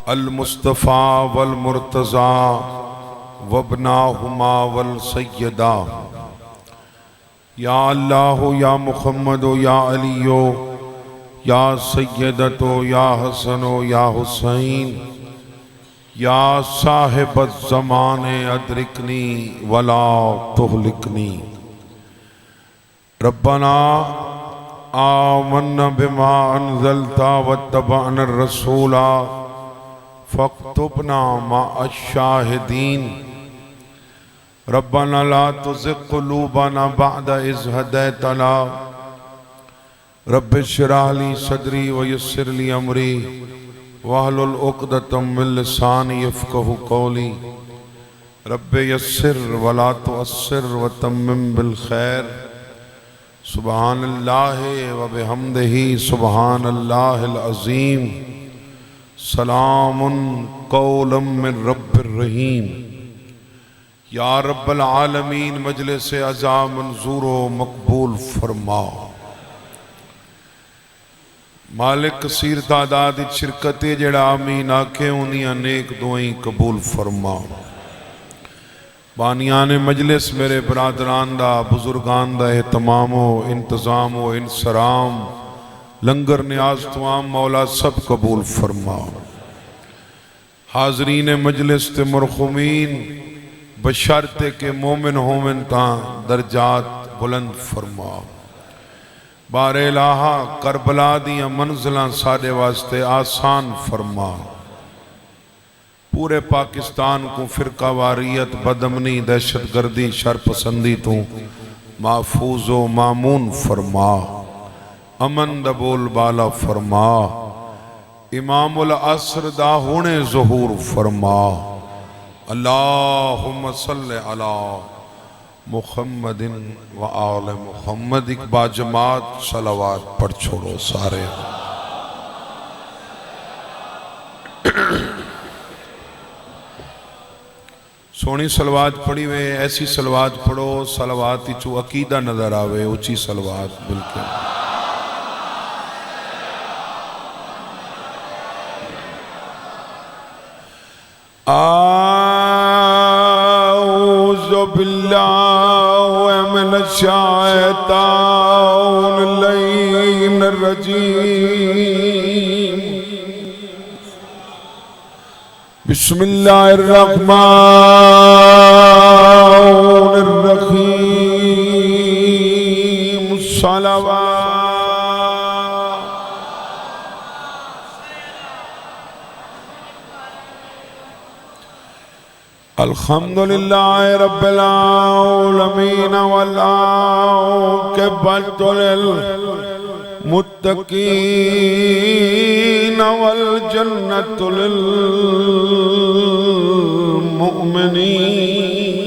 अल मुस्तफ़ा वल मुर्तज़ा वबनाहुमा वल सय्यदा। या अल्लाह या मुहम्मद या अलियो या सय्यदतो या हसनो या हुसैन या साहिब ज़माने अदरिकनी वला तुहलिकनी। रब्बना आमन्ना बिमा अनज़लता वत्तबअना रसूला फ़क्तुबना मअश-शाहिदीन। रब्बना ला तुज़िग़ क़ुलूबना बअद इज़ हदैतना। रब्बि इश्रह ली सदरी व यस्सिर ली अमरी वहलुल उक़दतम मिन लिसानी यफ़क़हू क़ौली। रब्बि यस्सिर वला तुअस्सिर व तम्मिम बिल खैर। सुब्हानल्लाहि व बिहम्दिही सुब्हानल्लाहिल अज़ीम। सलामुन कौलम मिन रब्बिर रहीम। या रब्बल आलमीन मजलिस अज़ा मंजूर व मकबूल फरमा। मालिक कसीर तादाद शिरकत जड़ा आमीन आखे उन्दियां नेक दुआई कबूल फरमा। बानियान मजलिस मेरे बरादरान दा बुजुर्गान दा एहतमाम हो इंतजाम हो इंसराम लंगर न्याज तमाम मौला सब कबूल फरमा। हाजरीन मजलिस ते मरहुमीन बशर्ते के मोमिन होमिन ता दर्जात बुलंद फरमा। बारे लाहा करबला दियां मंजिलां साडे वास्ते आसान फरमा। पूरे पाकिस्तान को फिरका वारियत बदमनी दहशत गर्दी शरपसंदी तो महफूज व मामून फरमा। अमन दा बोल बाला फरमा। इमामुल असर दा हुणे ज़हूर फरमा। अल्लाहुम्मा सल्ले अला मुहम्मदिन व आले मुहम्मद। एक बाजमात सलावात पढ़ छोड़ो सारे। सोनी सलवात पढ़ी वे ऐसी सलवात पढ़ो सलवात चू अकीदा नजर आवे। ऊंची सलवात बिल्कुल। आऊज़ु बिल्लाहि मिनश शैतानिर रजीम। बिस्मिल्लाहिर रहमानिर रहीम। सलावत। अल्हम्दुलिल्लाहि रब्बिल आलमीन वल आक़िबतु लिल मुत्तक़ीन वल जन्नतु लिल मुमिनीन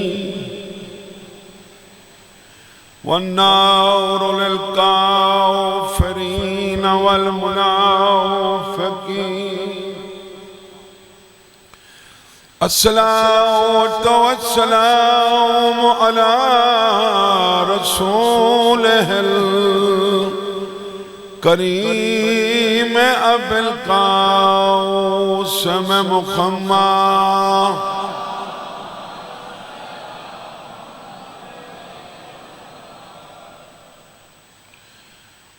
वन नारु लिल काफ़िरीन वल मुनाफ़िक़ीन। अस्सलातु वस्सलामु अला रसूलिहिल करीम अबिल कासिम मुहम्मद।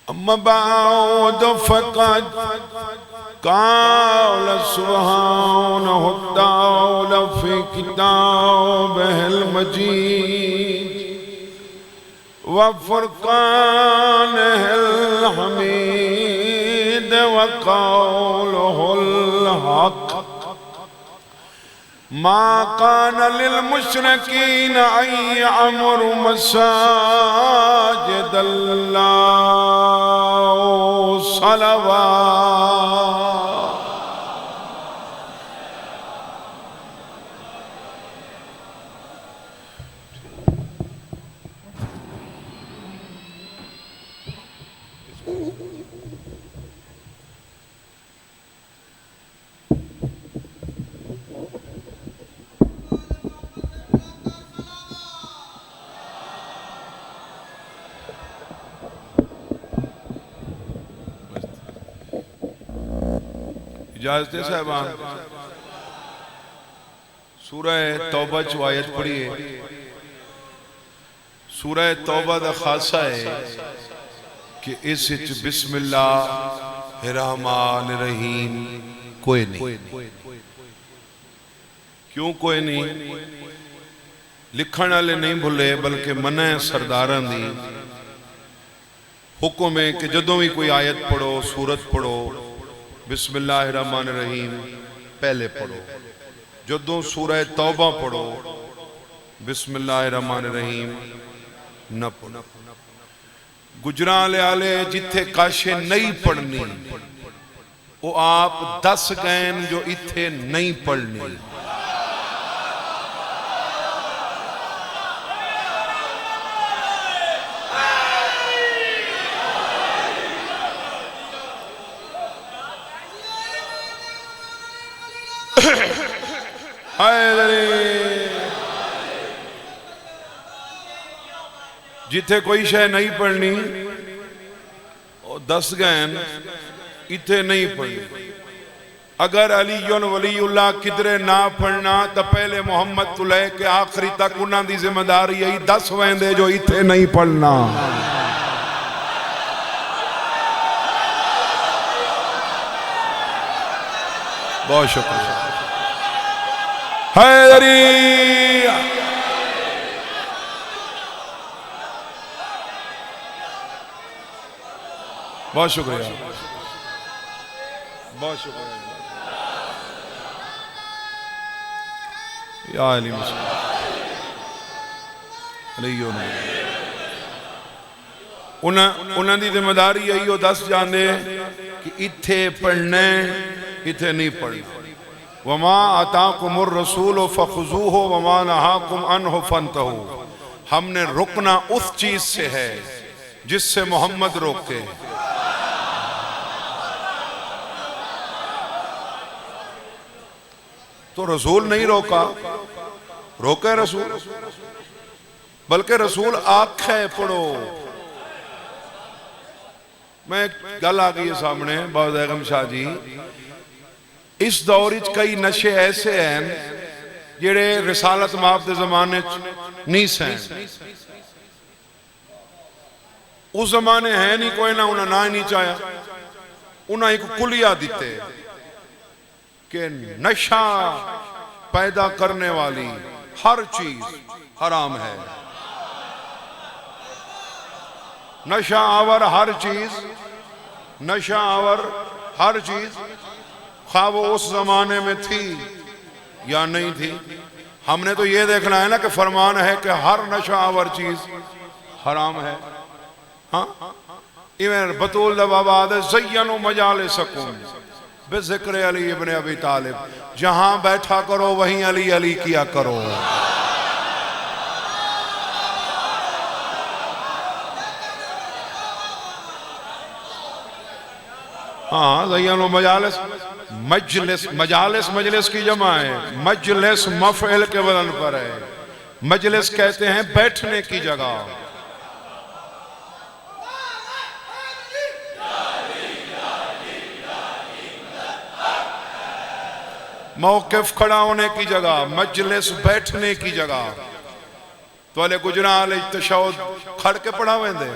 अम्मा बाद फ़क़द क़ाल सुब्हानहु तआला फ़ी किताबिहिल मजीद व फ़ुरक़ानिहिल हमीद व क़ौलुहुल हक़। मा कान लिल मुशरिकीन अन यअमुरु मसाजिदल्लाह। सलावत। इजाजत है साहबान। सूरह तौबा चो आयत पढ़िए। सूरह तौबा दा खासा है कि इस बिस्मिल्लाह रहमान रहीम कोई नहीं। क्यों कोई नहीं? लिखण वाले नहीं भुले, बल्कि मना है सरदारां दी हुक्म है कि जदों भी कोई आयत पढ़ो, सूरत पढ़ो, बिस्मिल्लाह रहमान रहीम पहले पढ़ो। जदों सूरह तौबा पढ़ो, बिस्मिल्लाह रहमान रहीम न पढ़ो। गुजराले आले जिथे काशे नहीं पढ़नी, वो आप 10 गैन जो इथे नहीं पढ़नी। जिथे कोई शय नहीं पढ़नी, और 10 गैन इथे नहीं पढ़नी। अगर अलीयुन वलीउल्लाह किधरे ना पढ़ना तो पहले मोहम्मद तो लेके आखिरी तक उन्हां दी जिम्मेदारी यही 10 वेंदे जो इथे नहीं पढ़ना। बहुत शुक्रिया। हैदरी बहुत शुक्रिया, बहुत शुक्रिया या अली उन्हां दी जिम्मेदारी यही हो 10 जाने कि इथे पढ़ने, इथे नहीं पढ़ना। वमा अताकुमुर रसूल फखुजूहु वमा नहाकुम अन्हु फंतहू। हमने रुकना उस चीज से है जिससे मोहम्मद रोके। तो रसूल नहीं रोका, रोके रसूल, बल्कि रसूल आखे पढ़ो। मैं गल आ गई है सामने बाबा दैगम शाह जी, इस दौर कई नशे ऐसे हैं जेड़े रिसालत माफ के जमाने नहीं सैन। उस जमाने है नहीं कोई ना, उन्हें ना ही नहीं चाया। उन्हें एक कुलिया दिते कि नशा पैदा करने वाली हर चीज हराम है। नशा आवर हर चीज, नशा आवर हर चीज, खा वो उस जमाने में थी या नहीं थी। हमने तो ये देखना है ना कि फरमान है कि हर नशा आवर चीज हराम है। हाँ, इवें बतूल दा बाबा आदे ज़य्यनु मजालिसकुम बिज़िक्र अली इब्न अबी तालिब। जहां बैठा करो वहीं अली अली किया करो। हाँ, ज़य्यनु मजालिस, मजलिस, मजालिस मजलिस की जमा है। मजलिस मफ़इल के वजन पर है। मजलिस कहते हैं बैठने की जगह। मौक़िफ़ खड़ा होने की जगह, मजलिस बैठने की जगह। तो अले गुजराल तशहुद खड़ के पढ़ा वेंदे,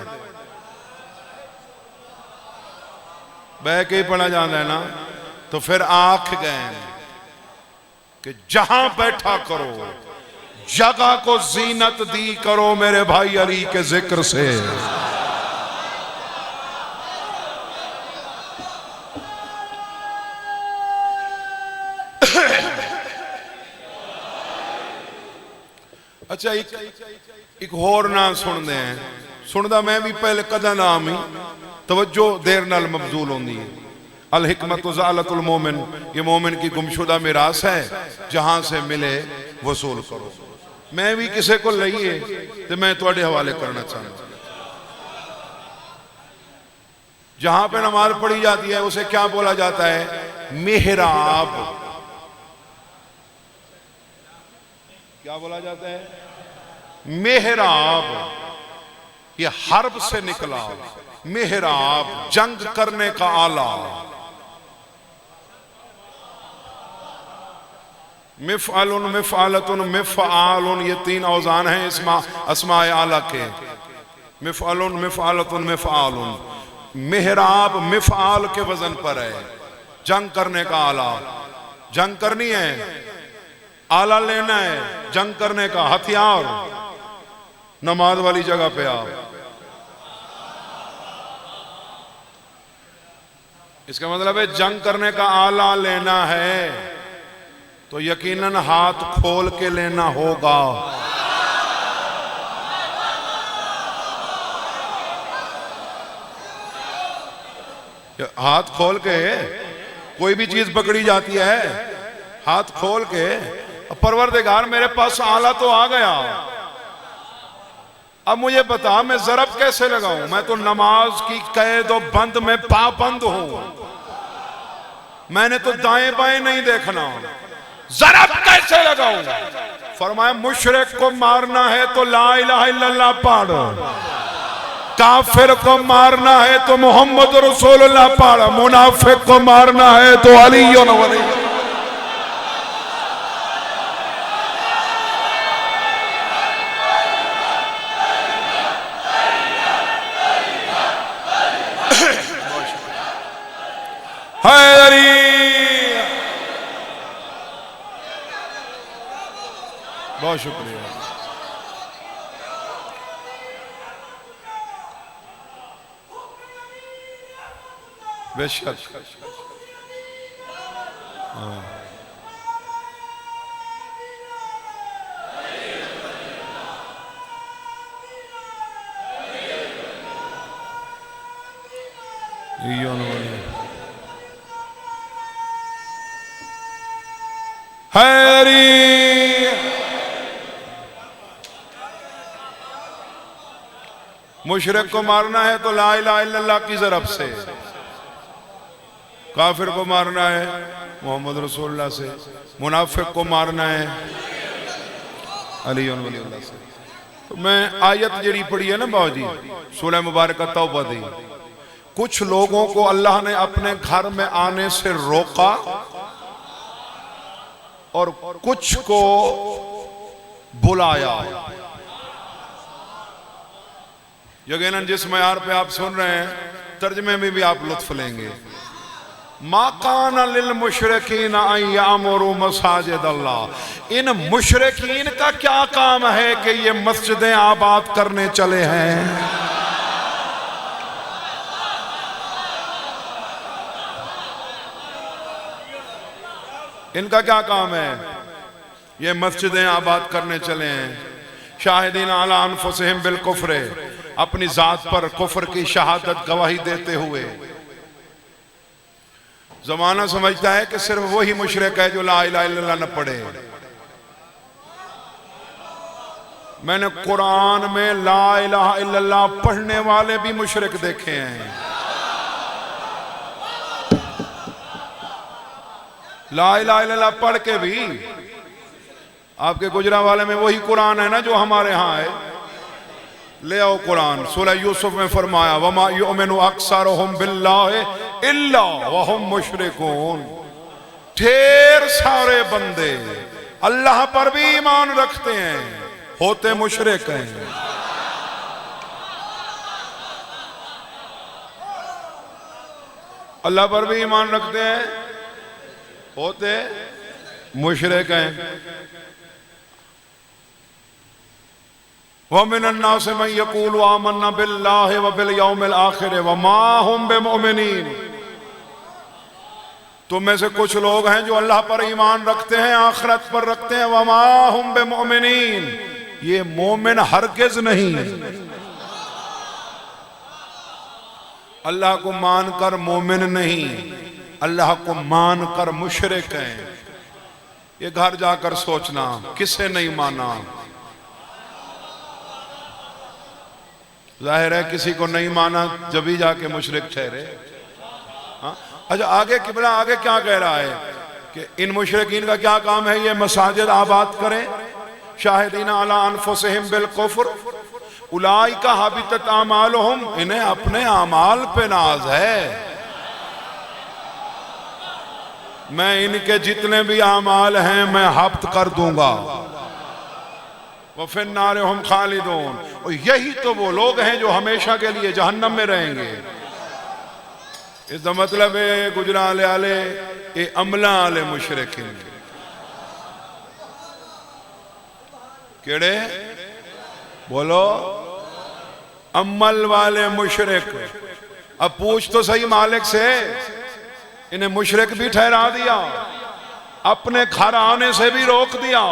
बह के ही पढ़ा जाता है ना। तो फिर आख गए कि जहां बैठा करो जगह को जीनत दी करो मेरे भाई अली के जिक्र से। अच्छा, एक होर ना सुनते हैं, सुनदा मैं भी पहले कदा ना आमी, तवज्जो देर नाल मबजूल होंदी है। अल हिकमत ज़ालतुल मोमिन, ये मोमिन की गुमशुदा मिरास है, जहां से मिले वसूल करो। मैं भी किसी को लईए तो मैं तुहाडे हवाले करना चाहता। जहां पे नमाज पढ़ी जाती है उसे क्या बोला जाता है? मेहराब। क्या बोला जाता है? मेहराब। ये हर्ब से निकला, मेहराब जंग करने का आला। मिफ़अलुन, मिफ़अलतुन, मिफ़आलुन, ये 3 औज़ान हैं अस्माए आला के। मिफ़अलुन, मिफ़अलतुन, मिफ़आलुन। मेहराब मिफ़आल के वजन पर है, जंग करने का आला। जंग करनी है, आला लेना है, जंग करने का हथियार। नमाज वाली जगह पे आओ। इसका मतलब है जंग करने का आला लेना है तो यकीनन हाथ खोल के लेना होगा। हाथ खोल के कोई भी चीज पकड़ी जाती है, हाथ खोल के। परवरदिगार मेरे पास आला तो आ गया, अब मुझे बता मैं ज़रब कैसे लगाऊं? मैं तो नमाज की कैद और बंद में पाबंद हूं। मैंने तो दाएं बाएं नहीं देखना, ज़रब कैसे लगाऊं? फरमाया मुशरिक को मारना है तो ला इलाहा इल्लल्लाह पढ़, काफिर को मारना है तो मोहम्मद रसूलुल्लाह पढ़, मुनाफिक को मारना है तो अली वली। हैदरी बहुत शुक्रिया। बेशक हैरी मुशरिक को मारना है तो ला इलाहा इल्लल्लाह की ज़रब से, काफिर को मारना है मोहम्मद रसूलुल्लाह से, मुनाफिक को मारना है अली वली से। तो मैं आयत जड़ी पढ़ी है ना बाबूजी, सूरह मुबारक तौबा दी। कुछ लोगों को अल्लाह ने अपने घर में आने से रोका और कुछ को बुलाया। यकीनन जिस मयार पे आप सुन रहे हैं तर्जमे में भी आप लुत्फ लेंगे। मा काना लिल मुशरिकीन अन यामुरू मसाजिद अल्लाह। इन मुशरिकीन का क्या काम है कि ये मस्जिदें आबाद करने चले हैं? इनका क्या काम है? ये मस्जिदें आबाद करने चले हैं। शाहिदीन अला अनफुसिहिम बिल कुफ्र, अपनी जात पर कुफ्र की शहादत गवाही देते हुए। जमाना समझता है कि सिर्फ वही मुशरिक है जो ला इलाहा इल्लल्लाह न पढ़े। मैंने कुरान में ला इलाहा इल्लल्लाह पढ़ने वाले भी मुशरिक देखे हैं। ला इलाहा इल्लल्लाह पढ़ के भी आपके गुजरावाले में वही कुरान है ना जो हमारे यहाँ है। ले आओ कुरान। सूरह यूसुफ में फरमाया वमा युमिनु अक्सरुहुम बिल्लाहि इल्ला वहुम मुशरिकून। ढेर सारे बंदे अल्लाह पर भी ईमान रखते हैं, होते मुशरिक हैं। अल्लाह पर भी ईमान रखते हैं, होते मुशरिक हैं। वमिनन नास मन यक़ूलु आमन्ना बिल्लाहि व बिल यौमिल आखिर व मा हुम बिमुमिनीन। तुम में से कुछ लोग हैं जो अल्लाह पर ईमान रखते हैं, आखिरत पर रखते हैं। व मा हुम बिमुमिनीन, ये मोमिन हरगिज नहीं। अल्लाह को मानकर मोमिन नहीं, अल्लाह को मानकर मुशरिक हैं। ये घर जाकर सोचना किसे नहीं माना। जाहिर है किसी को नहीं माना जब ही जाके मुशरिक ठहरे। हाँ? अच्छा आगे किबला आगे क्या कह रहा है कि इन मुशरिकीन का क्या काम है? ये मसाजिद आबाद करें। शाहिदीन अला अनफुसिहिम बिल कुफ्र उलाइका हबितत आमालुहुम, इन्हें अपने आमाल पे नाज है। मैं इनके जितने भी आमाल हैं मैं हफ्त कर दूंगा। वो फिर नारे हम खालिदून, और यही तो वो लोग हैं जो हमेशा के लिए जहन्नम में रहेंगे। इसका मतलब है गुजराले आले ये अमला आले मुशरिकीन केड़े बोलो, अमल वाले मुशरिक। अब पूछ तो सही मालिक से, इन्हें मुशरिक भी ठहरा दिया, अपने घर आने से भी रोक दिया,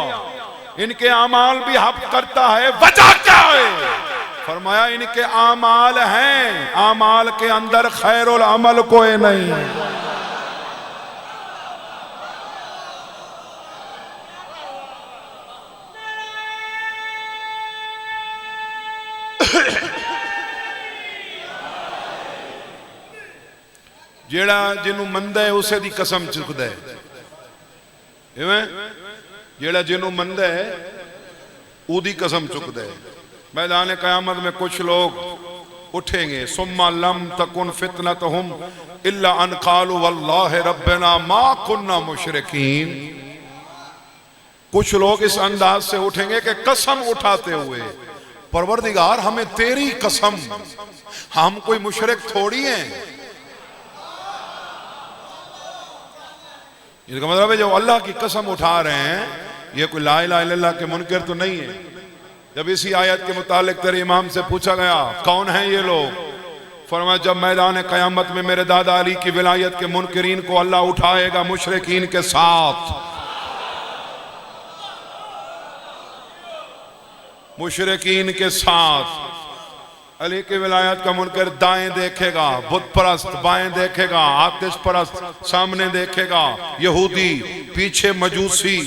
इनके आमाल भी हफ्त करता है, वजह क्या है? फरमाया इनके आमाल हैं, आमाल के अंदर खैरुल अमल कोई नहीं। जेड़ा जिन्हों मंदा है उसे दी कसम चुकदा है, जेड़ा जिन्हों मंदा है उदी कसम चुकदा है। मैदान क़यामत में कुछ लोग उठेंगे, सुम्मा लम तकुन फितनतहुम इल्ला अन क़ालू वल्लाहि रब्बना मा कुन्ना मुशरिकीन। कुछ लोग इस अंदाज से उठेंगे कि कसम उठाते हुए, परवरदिगार हमें तेरी कसम, हम कोई मुशरिक थोड़ी हैं। इसका मतलब है जो अल्लाह की कसम उठा रहे हैं ये कोई ला इलाहा इल्लल्लाह के मुनकर तो नहीं है। जब इसी आयत के मुतालिक तेरे इमाम से पूछा गया कौन है ये लोग, फरमाया जब मैदान क़यामत में मेरे दादा अली की विलायत के मुनकरीन को अल्लाह उठाएगा मुशरिकीन के साथ, मुशरिकीन के साथ। अली की विलायत का मुनकर दाएं देखेगा बुत परस्त, बाएं देखेगा आतिश परस्त, सामने देखेगा यहूदी, पीछे मजूसी।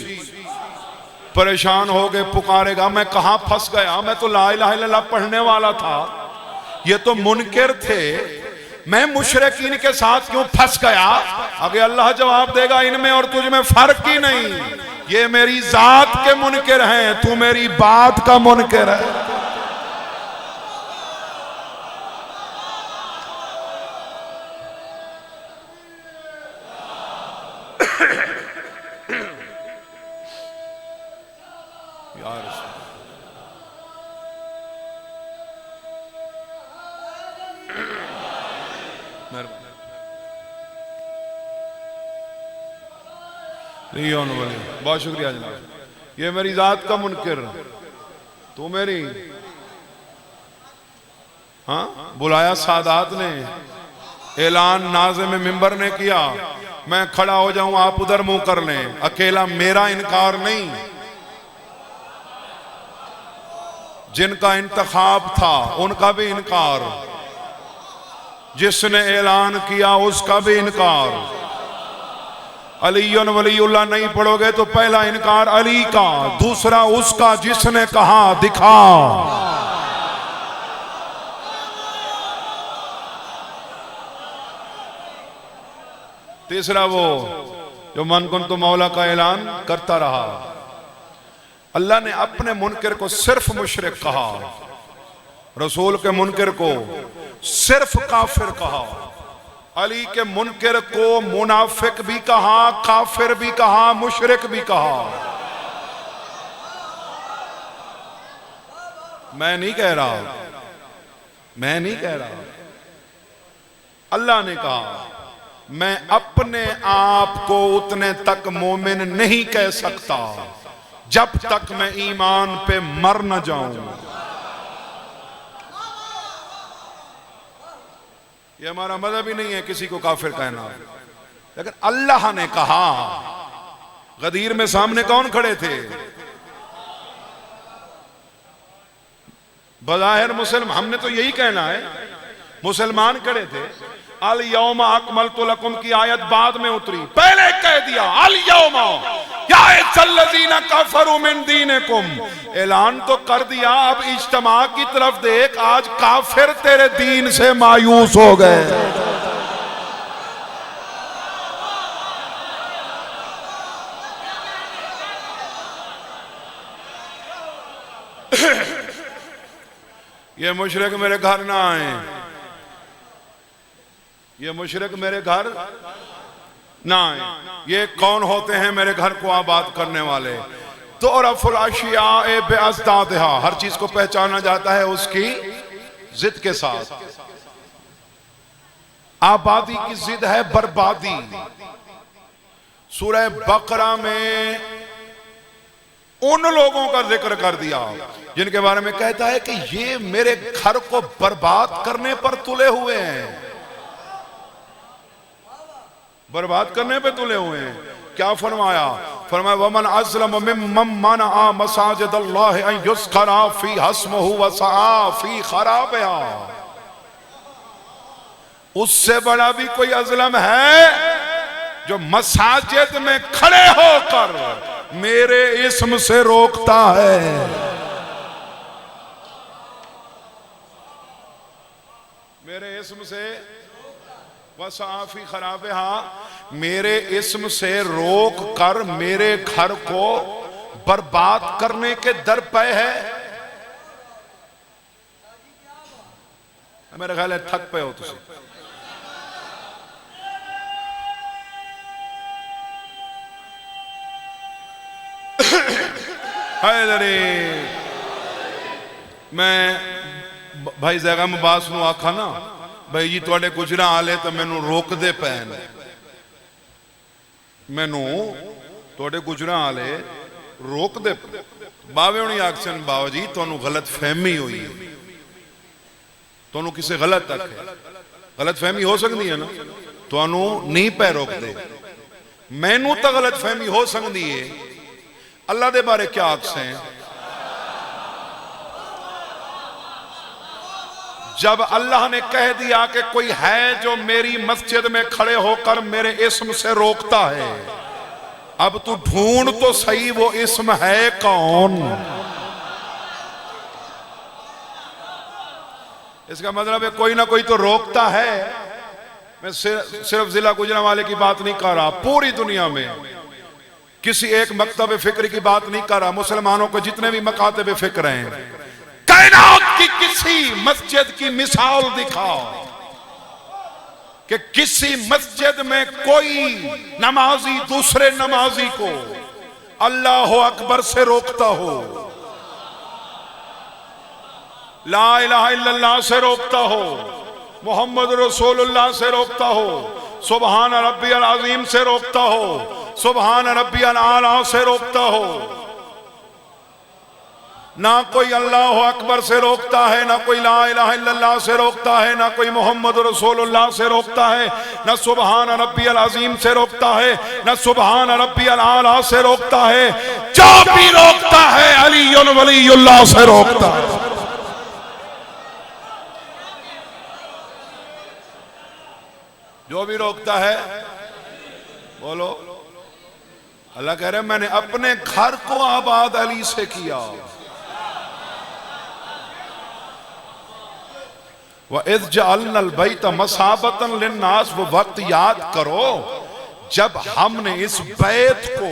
परेशान हो गए, पुकारेगा मैं कहां फंस गया, मैं तो ला इलाहा इल्लल्लाह पढ़ने वाला था, ये तो मुनकर थे, मैं मुशरिकीन के साथ क्यों फंस गया? आगे अल्लाह जवाब देगा इनमें और तुझ में फर्क ही नहीं, ये मेरी जात के मुनकर हैं, तू मेरी बात का मुनकर है। बहुत शुक्रिया जनाब, ये मेरी जात का मुनकर, तू मेरी। हाँ बुलाया सादात ने, ऐलान नाज़िम मिंबर ने किया, मैं खड़ा हो जाऊं आप उधर मुंह कर लें, अकेला मेरा इनकार नहीं, जिनका इंतखाब था उनका भी इनकार, जिसने ऐलान किया उसका भी इनकार। अलीयुन वलीउल्लाह नहीं पढ़ोगे तो पहला इनकार अली का, दूसरा उसका जिसने कहा दिखा। तीसरा वो जो मन कुन तो मौला का ऐलान करता रहा। अल्लाह ने अपने मुनकर को सिर्फ मुशरिक कहा, रसूल के मुनकर को सिर्फ काफिर कहा, अली के मुनकर को मुनाफिक भी कहा, काफिर भी कहा, मुशरिक भी कहा। मैं नहीं कह रहा, मैं नहीं कह रहा, अल्लाह ने कहा। मैं अपने आप को उतने तक मोमिन नहीं कह सकता जब तक मैं ईमान पे मर न जाऊं। ये हमारा मज़हब ही नहीं है किसी को काफिर कहना, लेकिन अल्लाह ने कहा। गदीर में सामने कौन खड़े थे? बज़ाहिर मुसलमान, हमने तो यही कहना है, मुसलमान खड़े थे। अल यौमा अकमलतु लकुम की आयत बाद में उतरी, पहले कह दिया अल यौमा याअय्युहल्लज़ीना कफरू मिन दीनिकुम, ऐलान तो कर दिया। अब इज्तिमा की तरफ देख, आज काफिर तेरे दीन से मायूस हो गए। ये मुशरिक मेरे घर ना आए, ये मुशरिक मेरे घर ना, ये कौन होते हैं मेरे घर को आबाद करने वाले? तो रफुल अशिया बेअज़दादिहा, हर चीज को पहचाना जाता है उसकी जिद के साथ। आबादी की जिद है बर्बादी। सूरह बकरा में उन लोगों का जिक्र कर दिया जिनके बारे में कहता है कि ये मेरे घर को बर्बाद करने पर तुले हुए हैं, बर्बाद करने पे तुले हुए हैं। क्या फरमाया? फरमाया वमन अज़लम मिम्मन मनअ मसाजिदल्लाहि अन युज़करा फी हस्मुहु व सआ फी खराबिहा। उससे बड़ा भी कोई अज़लम है जो मसाजिद में खड़े होकर मेरे इस्म से रोकता है, मेरे इस्म से वसाफी खराबिहा, मेरे इस्म से रोक कर मेरे घर को बर्बाद करने के दर पे है। मेरा ख्याल है थक पे हो तुम। मैं भाई जैगा मुबास नू आखा ना भाई जी तुहाडे गुजरा आले तो मैनू रोकदे पैन, मैनू तुहाडे गुजरा आले रोकदे। बावे हुणी आखसन बाबा जी तुहानू गलत फहमी हुई है, तुहानू किसी गलत आखे, गलत फहमी हो सकती है ना, तुहानू नहीं पै रोकदे। मैनू तो गलत फहमी हो सकती है, अल्लाह दे बारे क्या आखसे? जब अल्लाह ने कह दिया कि कोई है जो मेरी मस्जिद में खड़े होकर मेरे इस्म से रोकता है, अब तू ढूंढ तो सही वो इस्म है कौन। इसका मतलब है कोई ना कोई तो रोकता है। मैं सिर्फ जिला गुजरांवाले की बात नहीं कर रहा, पूरी दुनिया में किसी एक मकतब फिक्र की बात नहीं कर रहा, मुसलमानों को जितने भी मकातब फिक्र हैं, कायनात की किसी मस्जिद की मिसाल दिखाओ कि किसी मस्जिद में कोई नमाजी दूसरे नमाजी को अल्लाह अकबर से रोकता हो, ला इलाहा इल्लल्लाह से रोकता हो, मोहम्मद रसूलुल्लाह से रोकता हो, सुबहान रब्बियल अज़ीम से रोकता हो, सुबहान रब्बियल आला से रोकता हो। ना कोई अल्लाह अकबर से रोकता है, ना कोई ला इलाहा इल्लल्लाह से रोकता है, ना कोई मोहम्मद रसूलुल्लाह से रोकता है, ना सुबहान रब्बियल अज़ीम से रोकता है, ना सुबहान रब्बियल आला से रोकता है। जो भी रोकता है अलीयुन वलीयुल्लाह से रोकता है। जो भी रोकता है, बोलो अल्लाह कह रहे मैंने अपने घर को आबाद अली से किया। वइज़ जअलनल बैत मसाबतन लिन्नास, वो वक्त याद करो जब हमने इस बैत को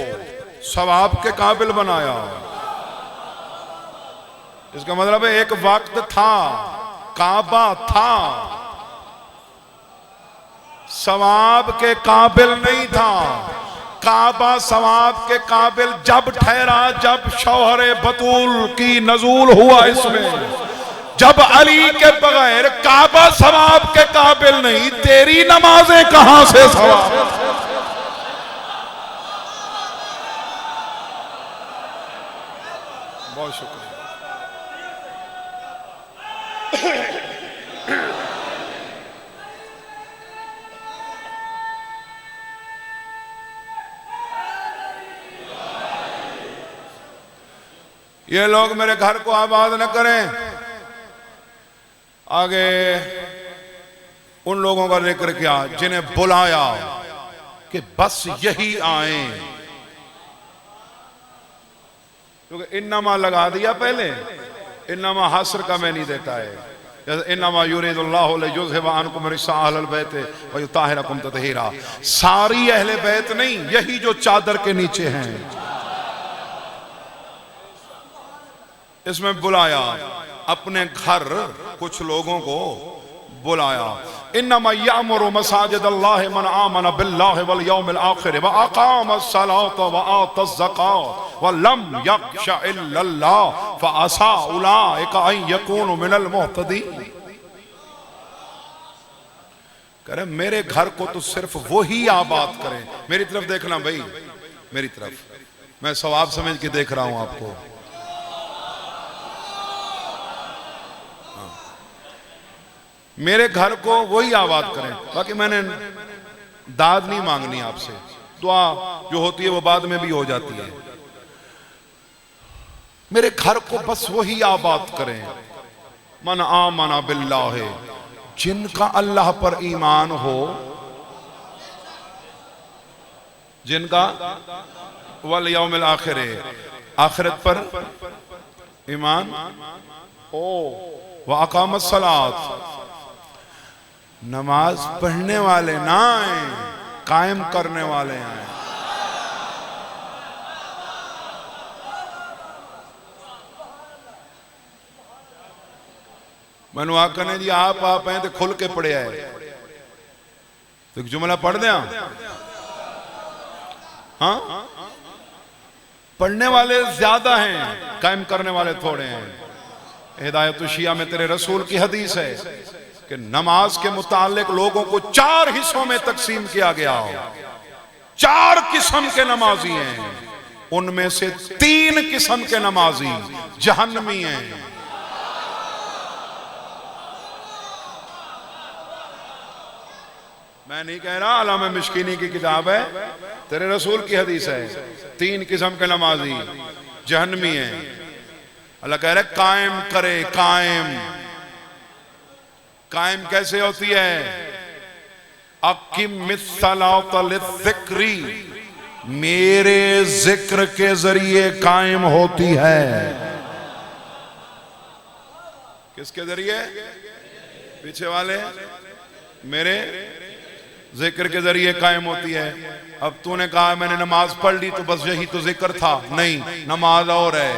सवाब के काबिल बनाया। इसका मतलब है एक वक्त था, काबा था, सवाब के काबिल नहीं था। काबा सवाब के काबिल जब ठहरा जब शौहरे बतूल की नजूल हुआ इसमें। जब अली के बगैर काबा सवाब के काबिल नहीं, तेरी नमाजें कहां से सवाब? बहुत शुक्रिया। ये लोग मेरे घर को आबाद न करें। आगे उन लोगों का जिक्र किया जिन्हें बुलाया कि बस यही आए, क्योंकि इन्नमा लगा दिया पहले, इन्नमा हस्र का मैं नहीं देता है, जैसे इन्नमा युरिदुल्लाहु लियुज़हिबा अन्कुम रिज्सा अहलल बैत व युताहिरकुम तत्हीरा। सारी अहले बैत नहीं, यही जो चादर के नीचे हैं। इसमें बुलाया अपने घर कुछ लोगों को बुलाया। इन्नमा यअमुरु मसाजिद अल्लाह मन आमन बिल्लाहि वल यौमिल आखिर व अक़ामस्सलात व आतज़्ज़कात व लम यख्शा इल्लल्लाह फअसा उलाइका अन यकूनु मिनल मुहतदीन। कह रहे मेरे घर को तो सिर्फ वो ही आबाद करें। मेरी तरफ देखना भाई, मेरी तरफ, मैं सवाब समझ के देख रहा हूं आपको। मेरे घर को वही आबाद करें। बाकी मैंने दाद नहीं मांगनी आपसे, दुआ जो होती है वो बाद में भी हो जाती है। मेरे घर को बस वही आबाद करें। मन आमना बिल्लाह, जिनका अल्लाह पर ईमान हो, जिनका वल यौमिल आखिर, आखिरत पर ईमान हो, व अक़ामस्सलात, नमाज पढ़ने वाले ना आए, कायम करने वाले आए। मैनू आखने जी आप हैं तो खुल के पढ़िया है, तो एक जुमला पढ़ दिया। हाँ, पढ़ने वाले ज्यादा हैं, कायम करने वाले थोड़े हैं। हिदायत शिया में तेरे रसूल की हदीस है कि नमाज के मुतालिक लोगों को 4 हिस्सों में तकसीम किया गया हो। 4 किस्म के नमाजी हैं, उनमें से 3 किस्म के नमाजी जहन्नमी हैं। मैं नहीं कह रहा, अलामा मिश्किनी की किताब है, तेरे रसूल की हदीस है। 3 किस्म के नमाजी जहन्नमी हैं। अल्लाह कह रहे कायम करे, कायम। कायम कैसे होती है? अक़िमिस्सलात लिज़्ज़िक्री, मेरे जिक्र के जरिए कायम होती है। किसके जरिए? पीछे वाले, मेरे जिक्र के जरिए कायम होती है। अब तूने कहा मैंने नमाज पढ़ ली तो बस यही तो जिक्र था। नहीं, नमाज और है,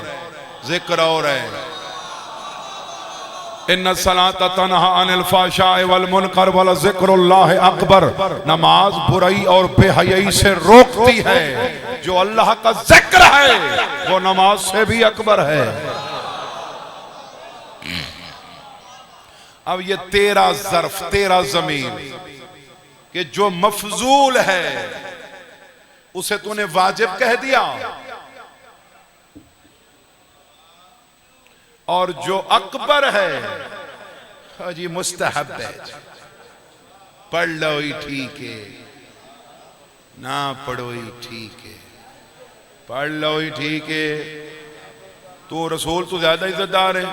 जिक्र और है। इन्ना सलाता तनहा अनिल फ़ाहशाइ वल मुनकर वल ज़िक्रुल्लाह अकबर, नमाज बुराई और बेहयाई से रोकती है। जो अल्लाह का जिक्र है वो नमाज से भी अकबर है। अब ये तेरा ज़र्फ, तेरा ज़मीर कि जो मफजूल है उसे तूने वाजिब कह दिया, और जो अकबर है जी मुस्तहब है। पढ़ लो ही ठीक है, ना पढ़ो ही ठीक है। पढ़ लो ही ठीक है। तो रसूल तो ज्यादा इज्जतदार है।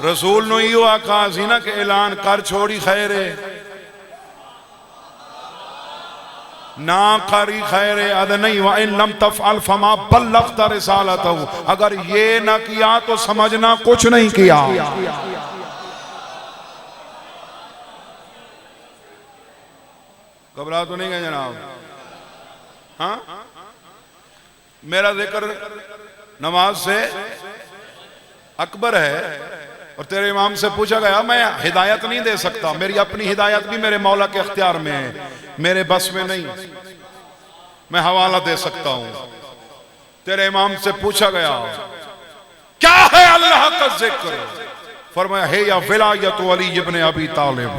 रसूल ने यो आखा सी ना कि ऐलान कर छोड़ी खैर है, ना करी खैर अद नहीं। व इन लम तफ़अल फमा बल्लग़्ता रिसालतहु, अगर ये ना किया तो समझना कुछ नहीं किया। घबरा तो नहीं गए जनाब? हाँ, मेरा जिक्र नमाज से अकबर है। और तेरे इमाम से पूछा गया, मैं हिदायत नहीं दे सकता, मेरी अपनी हिदायत भी मेरे मौला के अख्तियार में है, मेरे बस में नहीं, मैं हवाला दे सकता हूं। तेरे इमाम से पूछा गया क्या है अल्लाह का जिक्र, फरमाया है या विलायत अली इब्न अबी तालिब।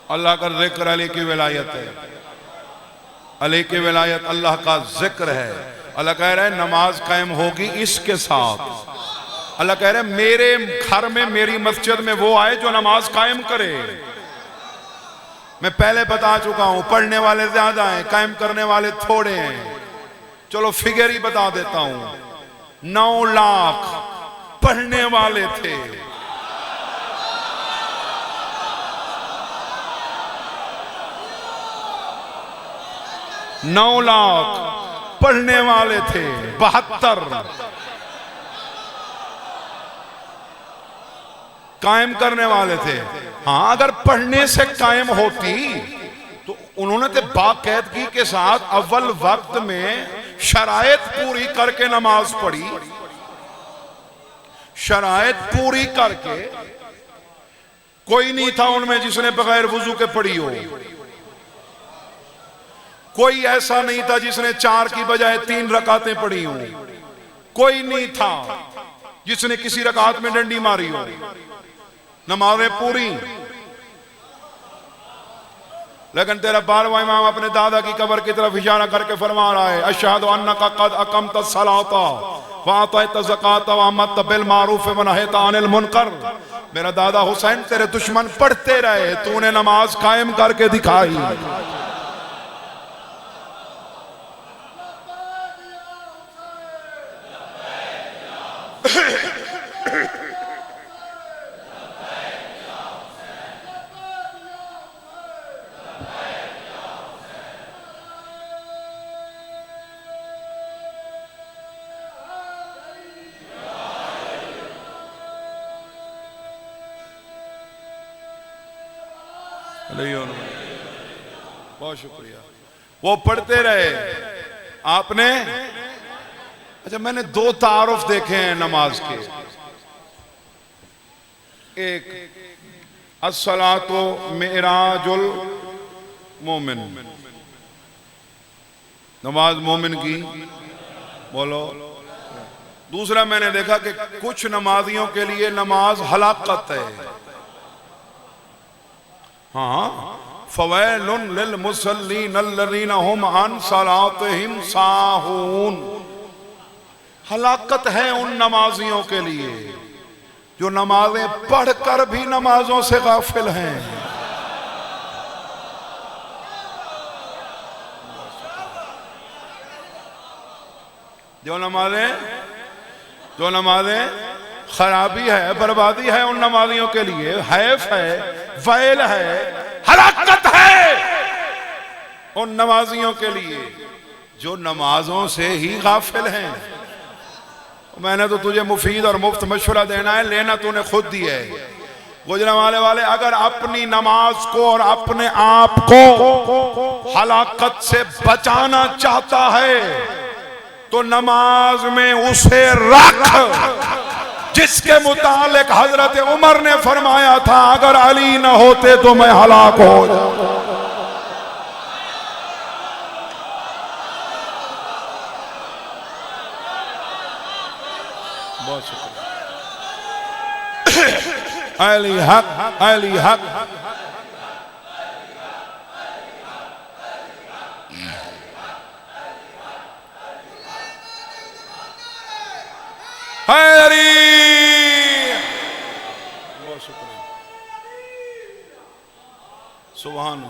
अल्लाह का जिक्र अली की विलायत है। अली की विलायत अल्लाह का जिक्र है। अल्लाह कह रहा है नमाज कायम होगी इसके साथ। अल्लाह कह रहा है मेरे घर में, मेरी मस्जिद में वो आए जो नमाज कायम करे। मैं पहले बता चुका हूं, पढ़ने वाले ज्यादा हैं, कायम करने वाले थोड़े हैं। चलो फिगर ही बता देता हूं, 9 लाख पढ़ने वाले थे, 9 लाख पढ़ने वाले थे, 72 कायम करने वाले थे। हाँ, अगर पढ़ने से कायम होती तो उन्होंने तो बाकायदगी के साथ अव्वल वक्त में शराइत पूरी करके नमाज पढ़ी, शराइत पूरी करके। कोई नहीं था उनमें जिसने बगैर वुजू के पढ़ी हो, कोई ऐसा नहीं था जिसने 4 की बजाय 3 रकातें पढ़ी हो, कोई नहीं था जिसने किसी रकात में डंडी मारी हो। नमाजें पूरी। लेकिन तेरा 12वां इमाम अपने दादा की कब्र की तरफ इशारा करके फरमा रहा है, अशहदु अन्नका कद अक़मत सलाता व आतैत ज़कात व अमरत बिल मारूफ व नहैत अनिल मुनकर। मेरा दादा हुसैन, तेरे दुश्मन पढ़ते रहे, तूने नमाज कायम करके दिखाई। बहुत शुक्रिया। वो पढ़ते रहे आपने। अच्छा, मैंने 2 तारुफ देखे हैं नमाज के। एक अस्सलातो मिराजुल मोमिन, नमाज मोमिन की, बोलो। दूसरा मैंने देखा कि कुछ नमाजियों के लिए नमाज हलाकत है। हाँ, फवैलुन लिल मुसल्लीन अल्लज़ीना हुम अन सलातिहिम साहून। हलाकत है उन नमाजियों के लिए जो नमाजें पढ़कर भी नमाजों से गाफिल हैं। जो नमाजें खराबी है, बर्बादी है उन नमाजियों के लिए, हैफ है, वैल है, हलाकत है उन नमाजियों के लिए जो नमाजों से ही गाफिल हैं। मैंने तो तुझे मुफीद और मुफ्त मशवरा देना है, लेना तूने खुद दिया है। गुजरांवाले वाले अगर अपनी नमाज को और अपने आप को हलाकत से बचाना चाहता है तो नमाज में उसे रख जिसके मुतालिक हजरत उमर ने फरमाया था, अगर अली न होते तो मैं हलाक हो जाता। बहुत शुक्रिया। अली हक, अली हक। हरी, बहुत शुक्रिया। सुभान।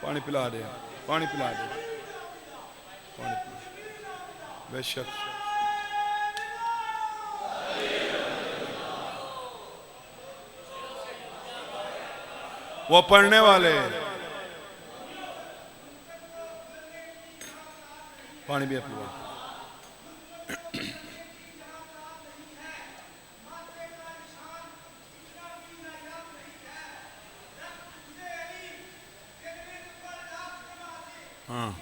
पानी पिला दे, पानी पिला दे, पानी पिला। बेशक वो पढ़ने वाले पानी भी पिला। हाँ,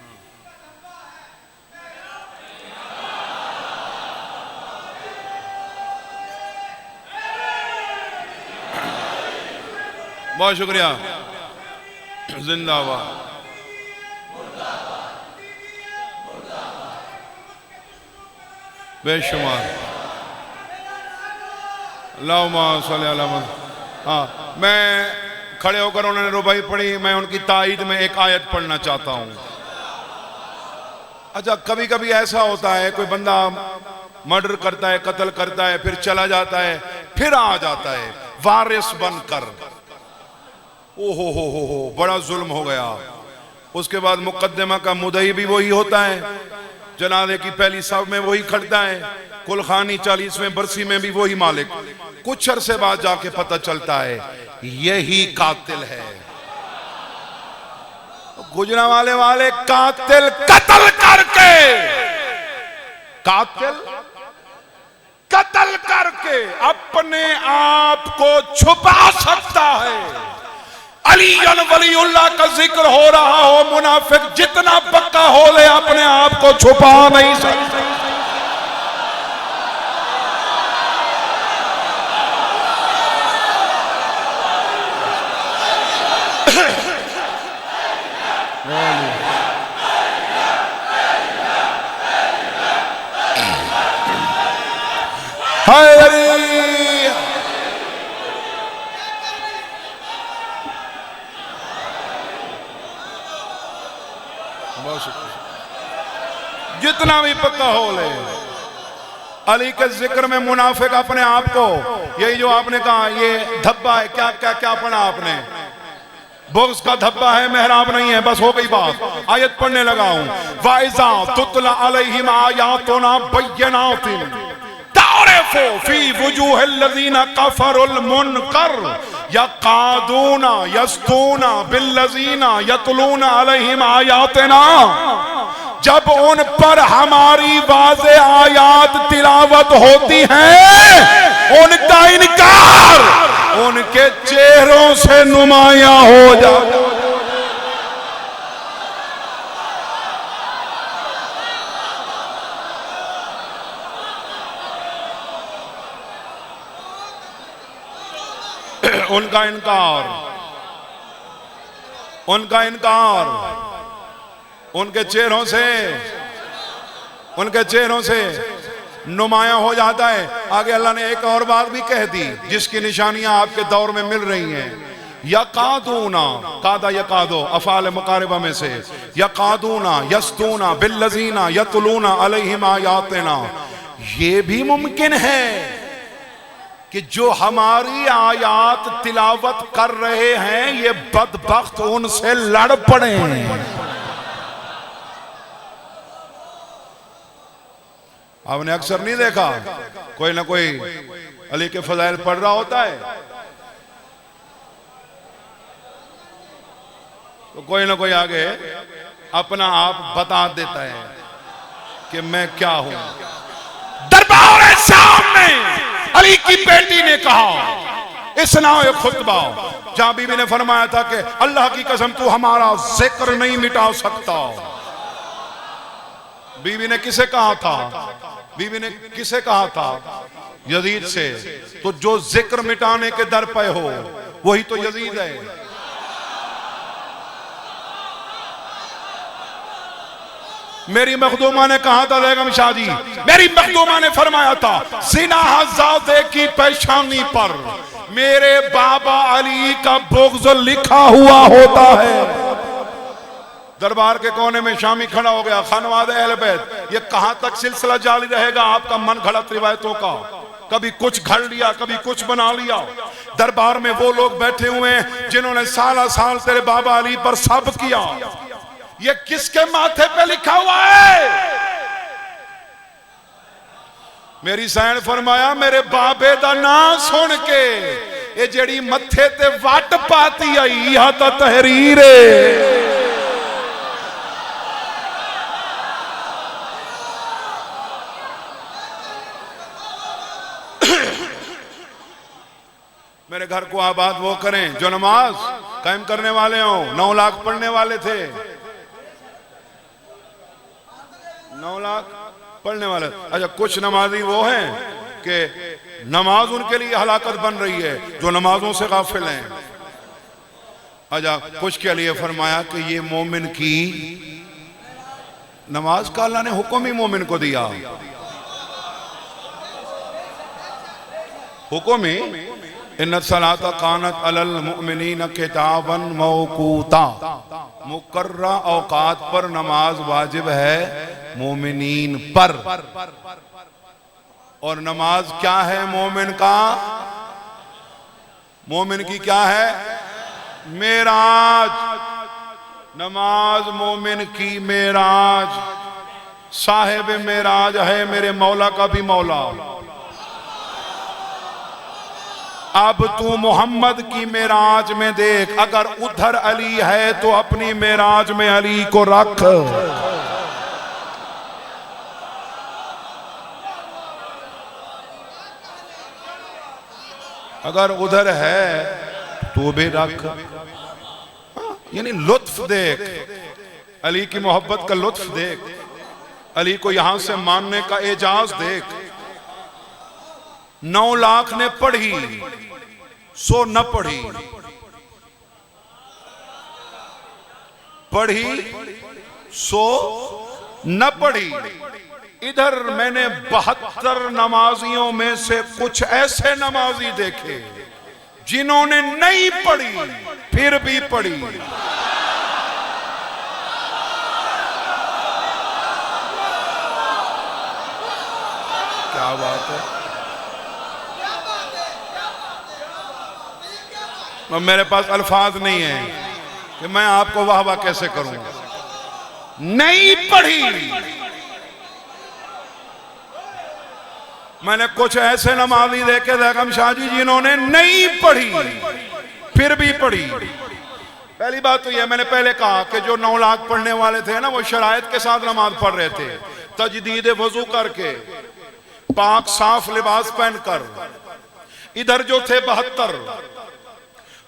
बहुत शुक्रिया। जिंदाबाद। बेशुमार। अल्लाहुम्मा सल्ली अला मुहम्मद। हाँ, मैं खड़े होकर उन्होंने रुबाई पढ़ी, मैं उनकी ताईद में एक आयत पढ़ना चाहता हूँ। अच्छा, कभी कभी ऐसा होता है कोई बंदा मर्डर करता है, कत्ल करता है, फिर चला जाता है, फिर आ जाता है वारिस बनकर। ओहो हो, बड़ा जुल्म हो गया। उसके बाद मुकद्दमा का मुदई भी वही होता है, जनाजे की पहली सफ में वही खड़ता है, कुलखानी 40वें बरसी में भी वही मालिक। कुछ अरसे बाद जाके पता चलता है यही कातिल है। गुजरांवाले वाले कातिल कत्ल करके, कातिल कत्ल करके अपने आप को छुपा सकता है। अली वलीउल्लाह का जिक्र हो रहा हो, मुनाफिक जितना पक्का हो ले अपने आप को छुपा नहीं सकता। हाय जितना भी पक्का हो ले अली के जिक्र में मुनाफिक अपने आप को, यही जो आपने कहा ये धब्बा है, क्या क्या क्या पढ़ा आपने, बुग़्ज़ का धब्बा है, मेहराब नहीं है, बस हो गई बात। आयत पढ़ने लगा हूं, वाइज़ा तुतला अलैहिम आयातुना बय्यनातिन तारिफु फी वुजूहिल लज़ीना कफ़रुल मुनकर यक़ादूना यस्तूना बिल्लज़ीना यतलूना अलैहिम आयातिना। जब उन पर हमारी वाज़े आयात तिलावत होती है उनका इनकार उनके चेहरों से नुमायां हो जाता। उनका इनकार उनके चेहरों से नुमायां हो जाता है। आगे अल्लाह ने एक और बात भी कह दी जिसकी निशानियां आपके दौर में मिल रही हैं। यकादूना, कादा यकादो अफ़ाल मुकारिबा में से, यकादूना यस्तूना बिल्लज़ीना यतलूना अलैहिम आयातिना। ये भी मुमकिन है कि जो हमारी आयात तिलावत कर रहे हैं ये बदबख्त उनसे लड़ पड़े। आपने अक्सर नहीं देखा कोई ना कोई अली के फज़ाइल पढ़ रहा होता है तो कोई ना कोई आगे अपना आप बता देता है कि मैं क्या हूं। दरबार सामने अली की बेटी ने कहा इसनाए खुतबा, जहां बीबी ने फरमाया था कि अल्लाह की कसम तू हमारा जिक्र नहीं मिटा सकता। बीबी ने किसे कहा था? बीबी ने किसे कहा था? यजीद से। तो जो जिक्र मिटाने के दर पे हो वही तो यजीद है। मेरी मखदूमा ने कहा था बेगम शादी, मेरी मखदूमा ने फरमाया था ज़िनाज़ादे की पेशानी पर मेरे बाबा अली का बुग़्ज़ लिखा हुआ होता है। दरबार के कोने में शामी खड़ा हो गया, खानवाद अहले बैत। ये कहां तक सिलसिला जारी रहेगा आपका मन घड़त रिवायतों का? कभी कुछ घड़ लिया, कभी कुछ बना लिया। दरबार में वो लोग बैठे हुए हैं जिन्होंने साला साल तेरे बाबा अली पर सब किया। ये किसके माथे पे लिखा हुआ है? मेरी सैन फरमाया मेरे बाबे दा नाम सुन के ये जेड़ी मथे ते वट पाती आई यह तो तहरीर है। मेरे घर को आबाद वो करें जो नमाज कायम करने वाले हो। 9 लाख पढ़ने वाले थे, 9 लाख पढ़ने वाले। अच्छा कुछ नमाजी वो हैं कि नमाज उनके लिए हलाकत बन रही है जो नमाजों से गाफिल हैं। अच्छा कुछ के लिए फरमाया कि ये मोमिन की नमाज का अल्लाह ने हुक्म ही मोमिन को दिया, हुक्म ही इन्ना सलाता कानत अलल मुमिनीन किताबन मौकूता। मुकर्रा औकात पर नमाज वाजिब है मोमिनीन पर। और नमाज क्या है मोमिन का? मोमिन की क्या है? मेराज। नमाज मोमिन की मेराज। साहिब मेराज है मेरे मौला का भी मौला। अब तू मोहम्मद की मेराज में देख, अगर उधर अली है तो अपनी मेराज में अली को रख। अगर उधर है तो भी रख। यानी लुत्फ देख, अली की मोहब्बत का लुत्फ देख, अली को यहां से मानने का एजाज देख। 9 लाख ने पढ़ी सो न पढ़ी, पढ़ी सो न पढ़ी। इधर मैंने 72 नमाजियों में से कुछ ऐसे नमाजी देखे जिन्होंने नहीं पढ़ी फिर भी पढ़ी। क्या बात है। मेरे पास अल्फाज नहीं है कि मैं आपको वाह वाह कैसे करूं। नहीं पढ़ी। मैंने कुछ ऐसे नमाजी देखे बेगम शाह जी जिन्होंने नहीं पढ़ी फिर भी पढ़ी। पहली बात तो यह, मैंने पहले कहा कि जो 9 लाख पढ़ने वाले थे ना, वो शरायत के साथ नमाज पढ़ रहे थे, तजदीद वजू करके, पाक साफ लिबास पहनकर। इधर जो थे 72,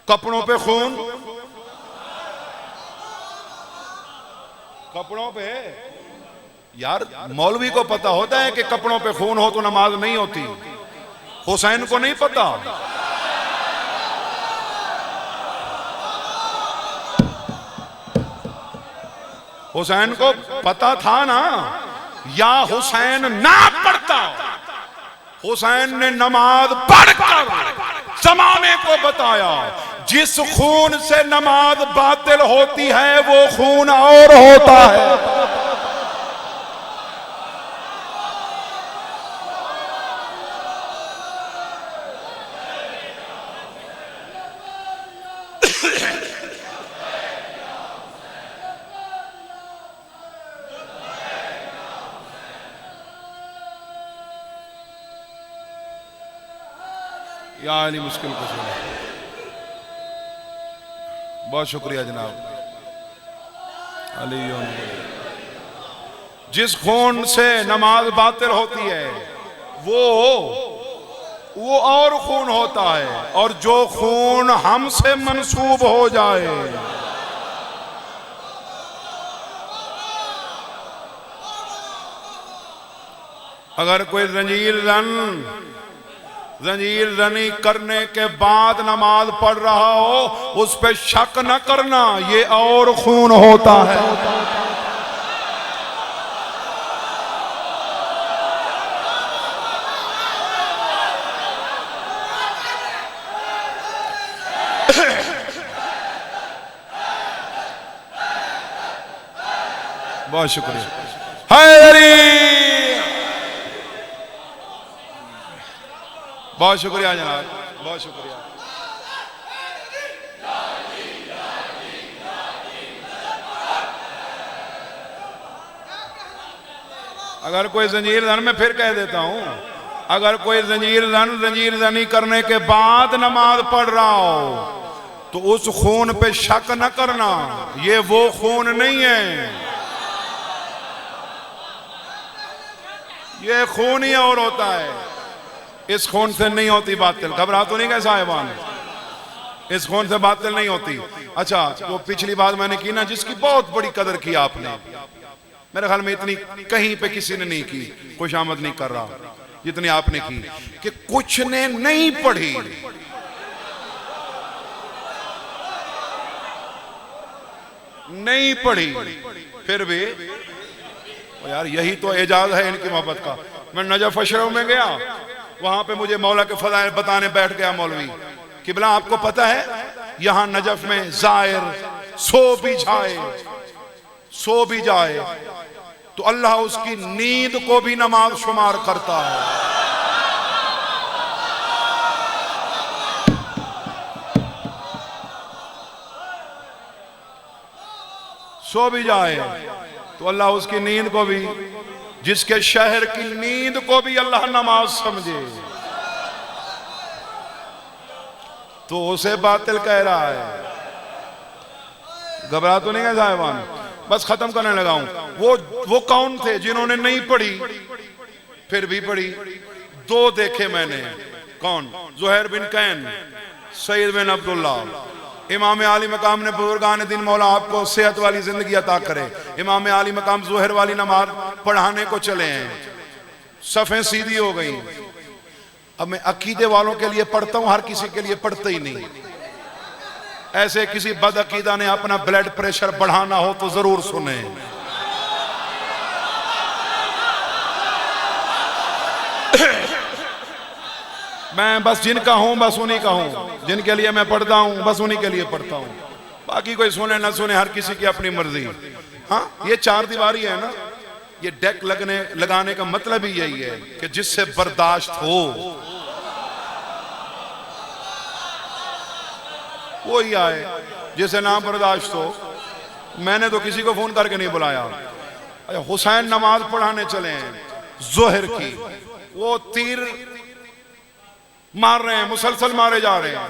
कपड़ों पे खून, कपड़ों पे। यार मौलवी को पता होता है कि कपड़ों पे खून हो तो नमाज नहीं होती, हुसैन को नहीं पता। हुसैन को पता था ना, या हुसैन ना पढ़ता, हुसैन ने नमाज पढ़कर जमाने को बताया जिस खून से नमाज बातिल होती है वो खून और होता है। या अली मुश्किल कुछ नहीं। बहुत शुक्रिया जनाब। अली जिस खून से नमाज बातिल होती है वो और खून होता है, और जो खून हमसे मंसूब हो जाए, अगर कोई जंजीर रनी करने के बाद नमाज पढ़ रहा हो, उस पे शक न करना, ये और खून होता है। बहुत शुक्रिया। हैदरी, बहुत शुक्रिया जनाब, बहुत शुक्रिया। अगर कोई जंजीर जन, मैं फिर कह देता हूं, अगर कोई जंजीर जनी करने के बाद नमाज पढ़ रहा हो तो उस खून पे शक न करना, ये वो खून नहीं है, ये खून ही और होता है। इस खून से नहीं होती बातिल। घबरा तो नहीं गए साहिबान, इस खून से बातिल नहीं होती। अच्छा, वो पिछली बात मैंने की ना, जिसकी बहुत बड़ी कदर की आपने, मेरे ख्याल में इतनी कहीं पे किसी ने नहीं की, खुशामद नहीं कर रहा जितनी आपने की, कि कुछ ने नहीं पढ़ी, नहीं पढ़ी फिर भी। यार यही तो एजाज है इनकी मोहब्बत का। मैं नजफ अशरफ में गया, वहां पे मुझे मौला के फज़ाइल बताने बैठ गया मौलवी। किबला आपको पता है यहां नजफ में जायर सो भी जाए तो अल्लाह उसकी नींद को भी नमाज शुमार करता है। सो भी जाए तो अल्लाह उसकी नींद को भी, जिसके शहर की नींद को भी अल्लाह नमाज समझे तो उसे बातिल कह रहा है। घबरा तो नहीं गए साहिबान, बस खत्म करने लगा हूं। वो कौन थे जिन्होंने नहीं पढ़ी फिर भी पढ़ी? 2 देखे मैंने। कौन? ज़ुहैर बिन कैन, सईद बिन अब्दुल्ला। इमाम आली मकाम ने बुजुर्गान दिन मौला आपको सेहत वाली जिंदगी अता करे। इमाम आली मकाम जोहर वाली नमाज पढ़ाने को चले हैं, सफ़ें सीधी हो गई। अब मैं अकीदे वालों के लिए पढ़ता हूं, हर किसी के लिए पढ़ता ही नहीं। ऐसे किसी बदअकीदा ने अपना ब्लड प्रेशर बढ़ाना हो तो जरूर सुने। मैं बस जिनका हूं बस उन्हीं का हूं, जिनके लिए मैं पढ़ता हूं बस उन्हीं के लिए पढ़ता हूं। बाकी कोई सुने ना सुने, हर किसी की अपनी मर्जी। हाँ, ये चार दीवारी है ना, ये डेक लगाने का मतलब ही यही है कि जिससे बर्दाश्त हो वो ही आए, जिसे ना बर्दाश्त हो। मैंने तो किसी को फोन करके नहीं बुलाया। अच्छा, हुसैन नमाज पढ़ाने चले हैं जोहर की, वो तीर मार रहे हैं, मुसलसल मारे जा रहे हैं।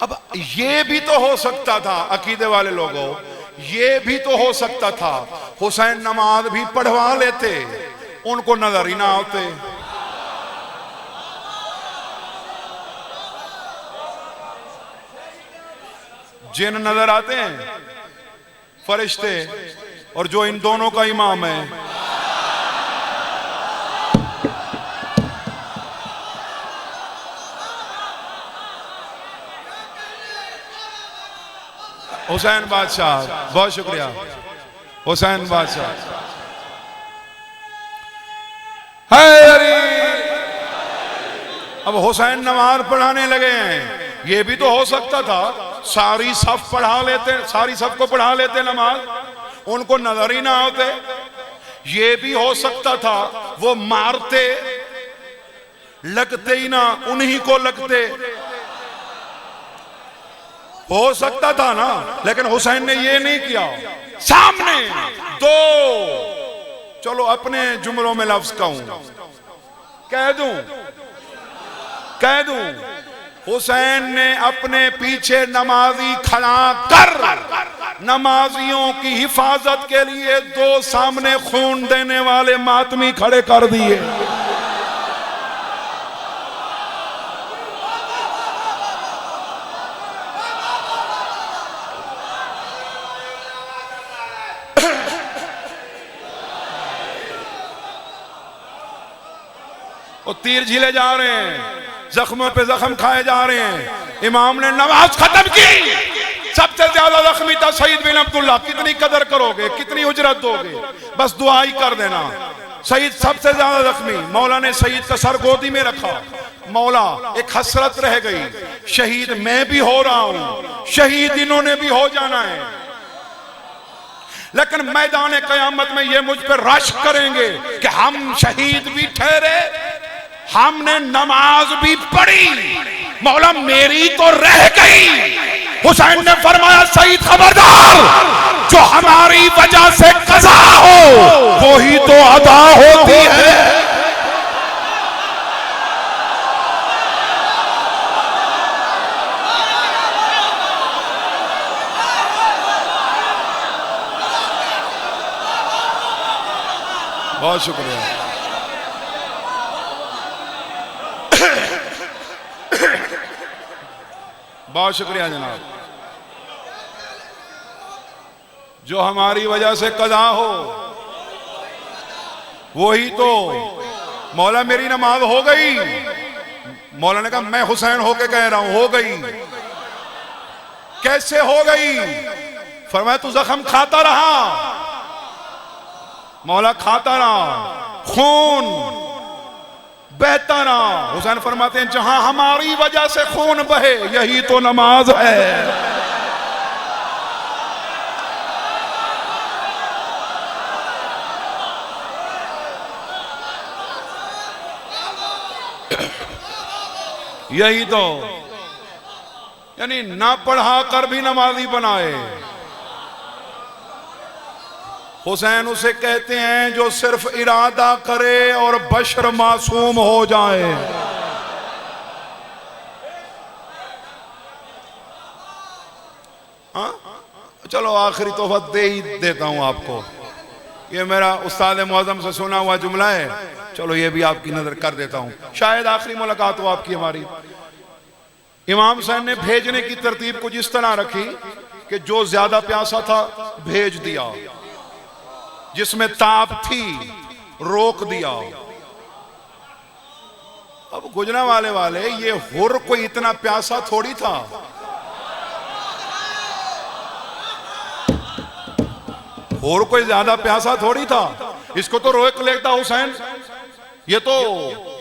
अब ये भी तो हो सकता था, अकीदे वाले लोगों, ये भी तो हो सकता था हुसैन नमाज भी पढ़वा लेते, उनको नजर ही ना आते। जिन नजर आते हैं, फरिश्ते, और जो इन दोनों का इमाम है हुसैन बादशाह, बहुत शुक्रिया हुसैन बादशाह। अब हुसैन नमाज पढ़ाने लगे हैं, ये भी तो हो सकता था सारी सफ पढ़ा लेते, सारी सफ को पढ़ा लेते नमाज, उनको नजर ही ना आते। ये भी हो सकता था वो मारते, लगते ही ना उन्हीं को लगते, हो सकता था ना। लेकिन हुसैन ने ये नहीं किया, सामने दो, चलो अपने जुमलों में लफ्ज कहूं, कह दूं, हुसैन ने अपने पीछे नमाजी खड़ा कर नमाजियों की हिफाजत के लिए दो सामने खून देने वाले मातमी खड़े कर दिए। वो तीर झीले जा रहे हैं, जख्मों पे जख्म खाए जा रहे हैं। इमाम ने नमाज खत्म की, सबसे ज्यादा जख्मी था सईद बिन अब्दुल्ला। कितनी कदर करोगे, कितनी उजरत दोगे, बस दुआ ही कर देना। सईद सबसे ज्यादा जख्मी, मौला ने सईद का सर गोदी में रखा। मौला, एक हसरत रह गई, शहीद मैं भी हो रहा हूं, शहीद इन्होंने भी हो जाना है, लेकिन मैदान कयामत में ये मुझ पर रश करेंगे कि हम शहीद भी ठहरे, हमने नमाज भी पढ़ी, मौला मेरी तो रह गई। हुसैन ने फरमाया, सईद खबरदार, जो हमारी वजह से कज़ा हो वो ही तो अदा होती है। बहुत शुक्रिया। बहुत शुक्रिया जनाब। जो हमारी वजह से कज़ा हो वही तो, मौला मेरी नमाज हो गई। मौला ने कहा मैं हुसैन होके कह रहा हूं, हो गई। कैसे हो गई? फरमाया तू जख्म खाता रहा। मौला खाता रहा, खून बहता रहा। हुसैन फरमाते हैं जहां हमारी वजह से खून बहे यही तो नमाज है। यही तो, यानी ना पढ़ा कर भी नमाजी बनाए। हुसैन उसे कहते हैं जो सिर्फ इरादा करे और बशर मासूम हो जाए। हाँ, चलो आखिरी तोहफा दे ही देता हूं आपको। ये मेरा उस्ताद मुअज़्ज़म से सुना हुआ जुमला है, चलो ये भी आपकी नजर कर देता हूं, शायद आखिरी मुलाकात हो आपकी हमारी। इमाम हुसैन ने भेजने की तरतीब कुछ इस तरह रखी कि जो ज्यादा प्यासा था भेज दिया, जिसमें ताप थी रोक दिया। अब गुजरांवाले वाले ये हुर कोई इतना प्यासा थोड़ी था, हुर कोई ज्यादा प्यासा थोड़ी था, इसको तो रोक लेता हुसैन, ये तो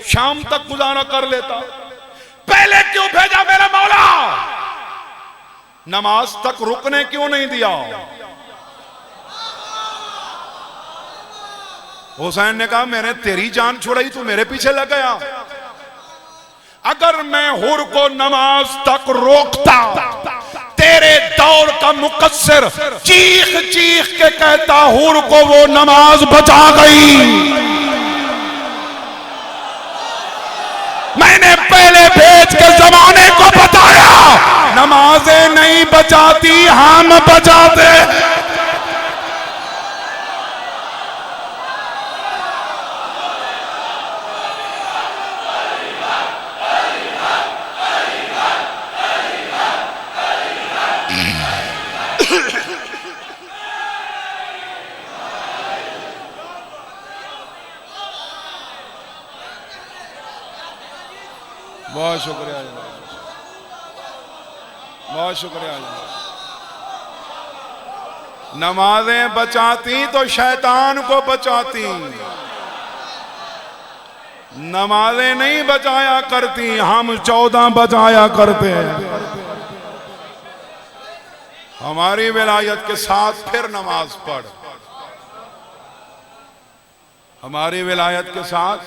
शाम तक गुजारा कर लेता। पहले क्यों भेजा मेरा मौला? नमाज तक रुकने क्यों नहीं दिया? हुसैन ने कहा मैंने तेरी जान छुड़ाई, तू मेरे पीछे लग गया। अगर मैं हुर को नमाज तक रोकता, तेरे दौर का मुकस्सिर चीख चीख के कहता हुर को वो नमाज बचा गई। मैंने पहले भेज के जमाने को बताया नमाजें नहीं बचाती, हम बचाते। बहुत शुक्रिया, बहुत शुक्रिया। नमाजें बचाती तो शैतान को बचाती, नमाजें नहीं बचाया करती, हम 14 बचाया करते हैं। हमारी विलायत के साथ फिर नमाज पढ़, हमारी विलायत के साथ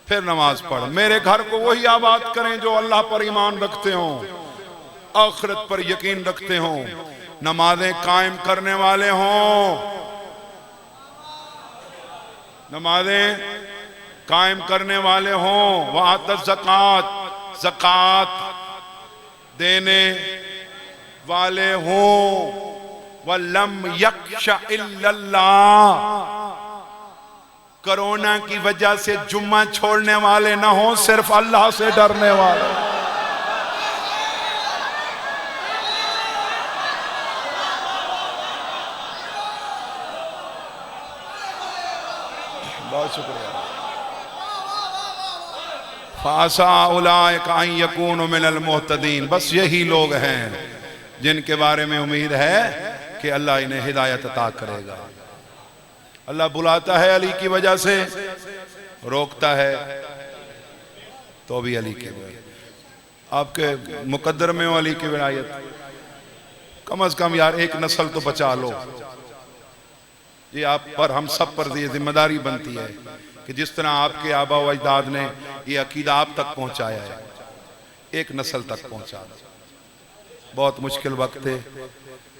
फिर नमाज पढ़। मेरे घर को वही आबाद करें जो अल्लाह पर ईमान रखते हों, आखिरत पर यकीन रखते हों, नमाजें कायम करने वाले हों, नमाजें कायम करने वाले हों। वह ज़कात, ज़कात देने वाले हों। वलम यख्शा इल्लल्लाह, कोरोना की वजह से जुम्मा छोड़ने वाले ना हो, सिर्फ अल्लाह से डरने वाले। बहुत शुक्रिया। फासा उलाइका अन यकूनु मिनल मुहतदीन, बस यही लोग हैं जिनके बारे में उम्मीद है कि अल्लाह इन्हें हिदायत अता करेगा। अल्लाह बुलाता है अली की वजह से, रोकता है तो भी अली की वजह। आपके मुकद्दर में हो अली की विलायत, कम से कम यार एक नस्ल तो बचा लो। ये आप पर, हम सब पर ये जिम्मेदारी बनती है कि जिस तरह आपके आबा व अजदाद ने ये अकीदा आप तक पहुंचाया है, एक नस्ल तक पहुंचा दो। बहुत मुश्किल वक्त है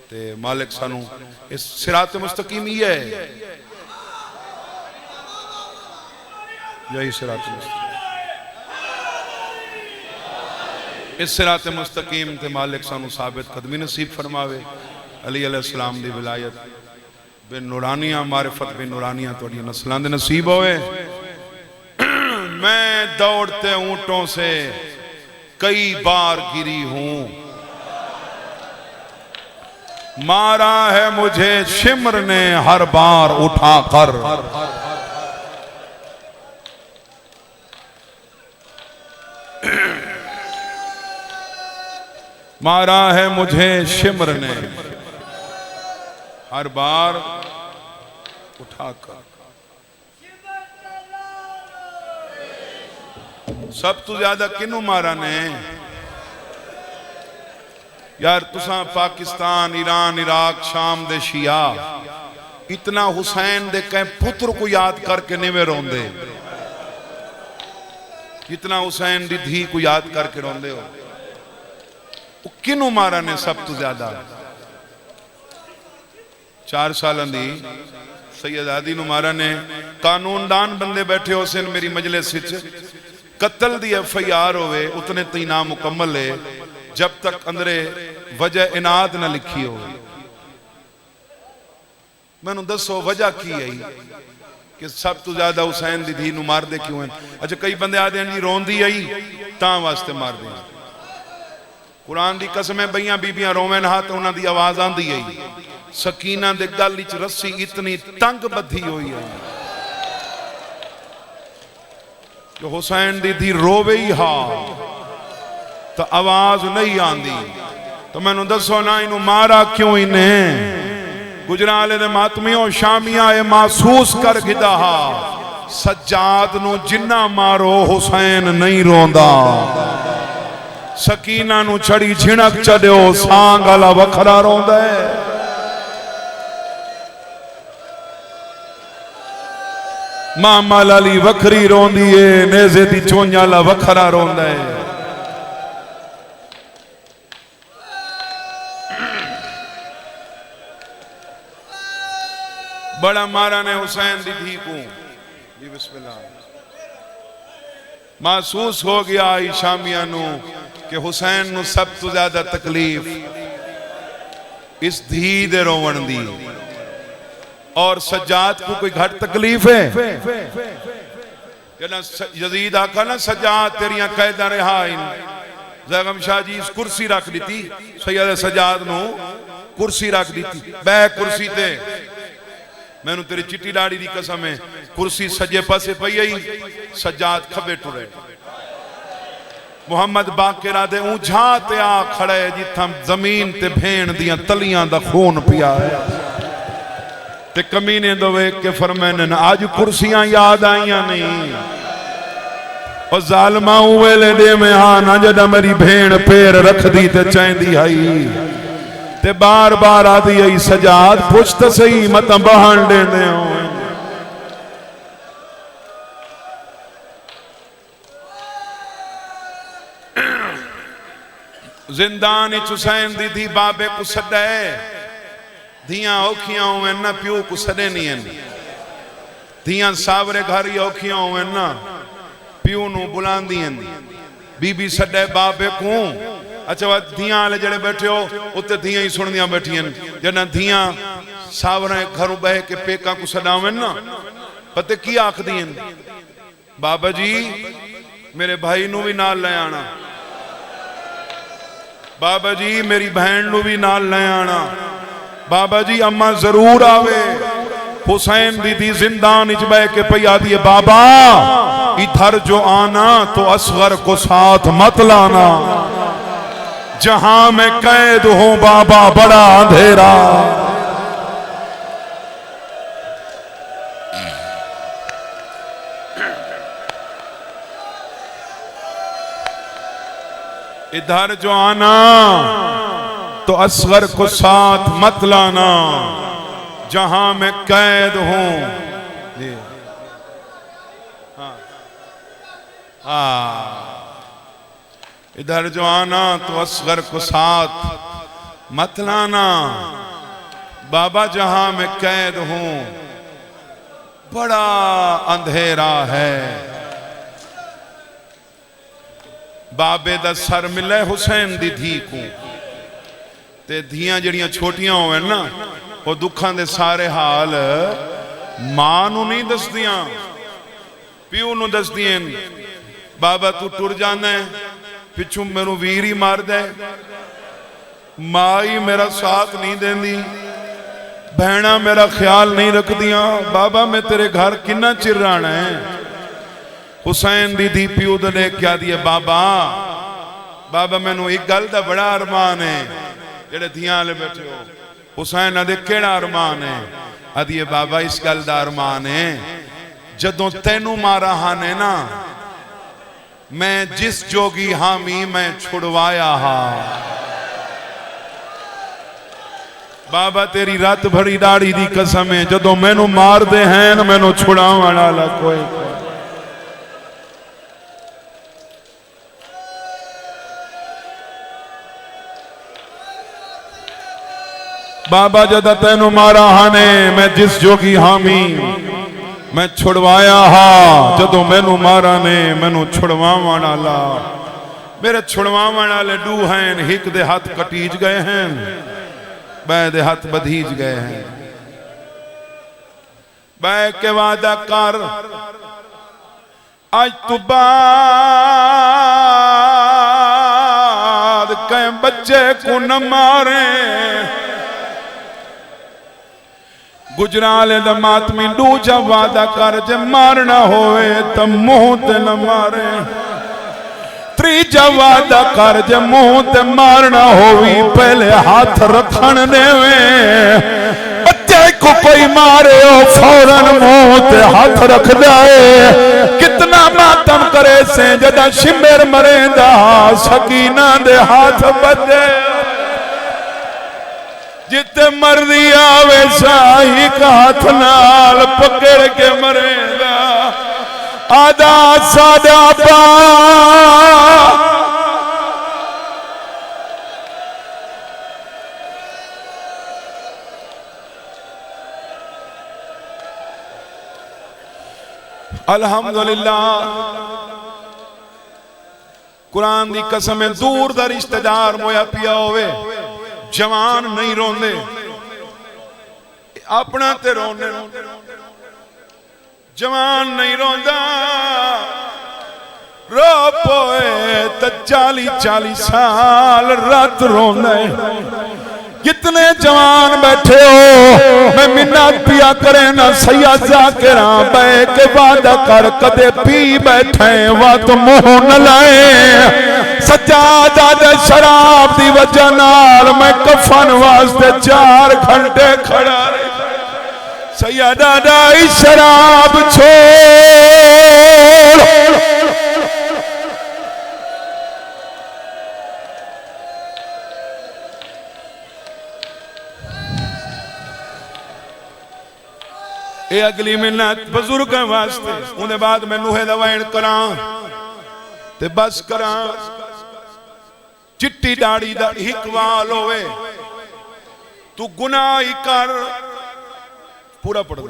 ते मालिक सानू इस सिरात मुस्तकीम ही है, यही सिरात मुस्तकीम, इस सिरात मुस्तकीम ते मालिक सानू साबित कदमी नसीब फरमावे। अली अलैहिस्सलाम दी विलायत बिन नूरानियां, मारिफत बिन नूरानियां थोड़ी नस्लां दे नसीब होवे। मैं दौड़ते ऊंटों से कई बार गिरी हूं, मारा है मुझे शिमर ने हर बार उठाकर। मारा है मुझे शिमर ने हर बार उठाकर। सब तो ज्यादा किनू मारा ने यार? तुसा पाकिस्तान, ईरान, इराक, शाम दे शिया इतना हुसैन दे कहीं पुत्र को याद करके नहीं रोंदे, कितना हुसैन दी धी को याद करके रोंदे हो? किनू मारा ने सब तो ज्यादा? 4 साल दी सैयदादी नू मारा ने। कानूनदान बंदे बैठे हो सन मेरी मजलिस विच, कत्ल दी FIR होवे उतने ती ना मुकम्मल है जब तक अंदरे वजह इनाद ना लिखी हो। मैनू दसो वजह की है कि सब तो ज्यादा हुसैन दी धी नू मार दे क्यों है? अच्छा कई बंदे आदे हैं जी रोंदी आई तां वास्ते मार दे, कुरान दी कसमें बइयां बीबियां रोवन हा तो उन्हां दी आवाज आंदी है सकीना दे गल विच रस्सी इतनी तंग बधी हुई है जो हुसैन दी धी रोवे ही हा तो आवाज नहीं आंदी तो मैनू दसो ना इनू मारा क्यों इन्हें गुजराले दे मातमियों शामिया ये महसूस कर गिदा हा सज्जाद नू जिन्ना मारो हुसैन नहीं रोंदा सकीना नू छड़ी झिणक चढ़ो सांग वाला वखरा रोंदा है मामा लाली वखरी रोंदी है नेज़े दी चोंजा वाला वखरा रोंदा है बड़ा मारा ने हुसैन दी धी को जी बिस्मिल्लाह महसूस हो गया आई शामिया नू कि हुसैन नू सब तो ज्यादा तकलीफ इस धी दे रोवण दी और सज्जाद को कोई घट तकलीफ है यजीद आखा ना सज्जाद तेरियां कैदा रहा ज़ैगम शाह जी इस कुर्सी रख दी सैयद सज्जाद नू कुर्सी रख दी बै कुर्सी ते मैनू तेरी चिट्टी दाड़ी दी कसम है कुर्सी सजे पासे पई आई सज्जाद खबे टुरे मुहम्मद बाकिरा दे ऊंझा ते आ खड़े जिथा जमीन ते भेण दियां तलियां दा खून पिया है ते कमीने दो वेख के फरमाने आज कुर्सियां याद आईयां नहीं ओ जालमा वेले दे में हां ना जदा मेरी भेण पैर रख दी ते चांदी आई ते बार बार आदि आई सजाद पुछ तो सही मत बहान देने हो जिंदान हुसैन दी धी बाबे को सदे धियां औखियां होवे ना प्यो को सदे नहीं है धियां सावरे घर ही औखियां होवे ना प्यो नू बुलांदी हैं बीबी सदे बाबे को अच्छा धियां वाले जड़े बैठे हो उत्ते धियां ही सुनदियां बैठियां जना धियां सावरे घरों बह के पेका को सदावन ना पते की आखदी हैं बाबा जी मेरे भाई नू भी नाल ले आना बाबा जी मेरी बहन नू भी नाल ले आना बाबा जी अम्मा जरूर आवे हुसैन दीदी जिंदान इच बह के पया दिए बाबा इधर जो आना तो असगर को साथ मत लाना जहां मैं कैद हूं बाबा बड़ा अंधेरा इधर जो आना तो असगर को साथ मत लाना जहां मैं कैद हूं इधर जो आना तो असगर को साथ मत लाना बाबा जहां मैं कैद हूं बड़ा अंधेरा है बाबे दा सर मिले हुसैन दी धी को ते धियां जड़ियां छोटियां होवे ना वो दुखां दे सारे हाल मां नू नहीं दसदियां प्यो नू दसदियां बाबा तू टुर जाना है पिछू मेनू वीर ही मार दे मां ही मेरा साथ नहीं देंदी बहना मेरा ख्याल नहीं रखदियां बाबा मैं तेरे घर किन्ना चिर रहना है हुसैन दी धी प्यो दे ले क्या दिए बाबा बाबा मैनू एक गल दा बड़ा अरमान है जेड़े धियां वाले बैठे हो हुसैन आदे केड़ा अरमान है आदिए बाबा इस गल दा अरमान है जदों तैनू मारा हाने ना मैं जिस जोगी हामी मैं छुड़वाया हा बाबा तेरी रात भरी दाड़ी दी कसम है जदों मैनू मार दे हैं मैनू छुड़ावण वाला कोई बाबा जदा तैनू मारा हाने मैं जिस जोगी हामी मैं छुड़वाया हा जदों मैनू मारा ने मैनू छुड़वावण वाला मेरे छुड़वावण वाले डू हैं हिक दे हाथ कटीज गए हैं बै दे हाथ बधीज गए हैं बै के वादा कर आज तो बाद कै बच्चे को न मारे। गुजराले दा मातमी दूजा वादा कर जे मारना होवे तो मुंह ते न मारे। तीजा वादा कर जे मुंह ते मारना होवी पहले हाथ रखन देवे। बच्चे को कोई मारे हो फौरन मुंह ते हाथ रख जाए। कितना मातम करे से जदा शिमेर मरेंदा सकीना दे हाथ बजे। जिते मर्जी आवे शाही का हाथ नाल पकड़ के मरेगा। आदा सादा पा अल्हम्दुलिल्लाह। कुरान दी कसम है दूर दा रिश्तेदार मोया पिया होवे जवान नहीं रोंदे अपना ते रोने। जवान नहीं रोंदा रो पोए तो 40-40 साल रात रोंदा। कितने जवान बैठे हो मैं मिन्नत पिया करे ना सैयद जाकिर बै के वादा कर कदे पी बैठे वत मुंह न लाए। सज्जादा दे शराब दी वजह नाल मैं कफन वास्ते 4 घंटे खड़ा रहा। सैयदा दा शराब छोड़ ये अगली मिन्नत बुजुर्ग वास्ते। उन्हें बाद मैं नूहे दा वैन करा ते बस करा। चिट्टी दाड़ी दा हिकवाल होवे तू गुनाह ही कर। पूरा पढ़ो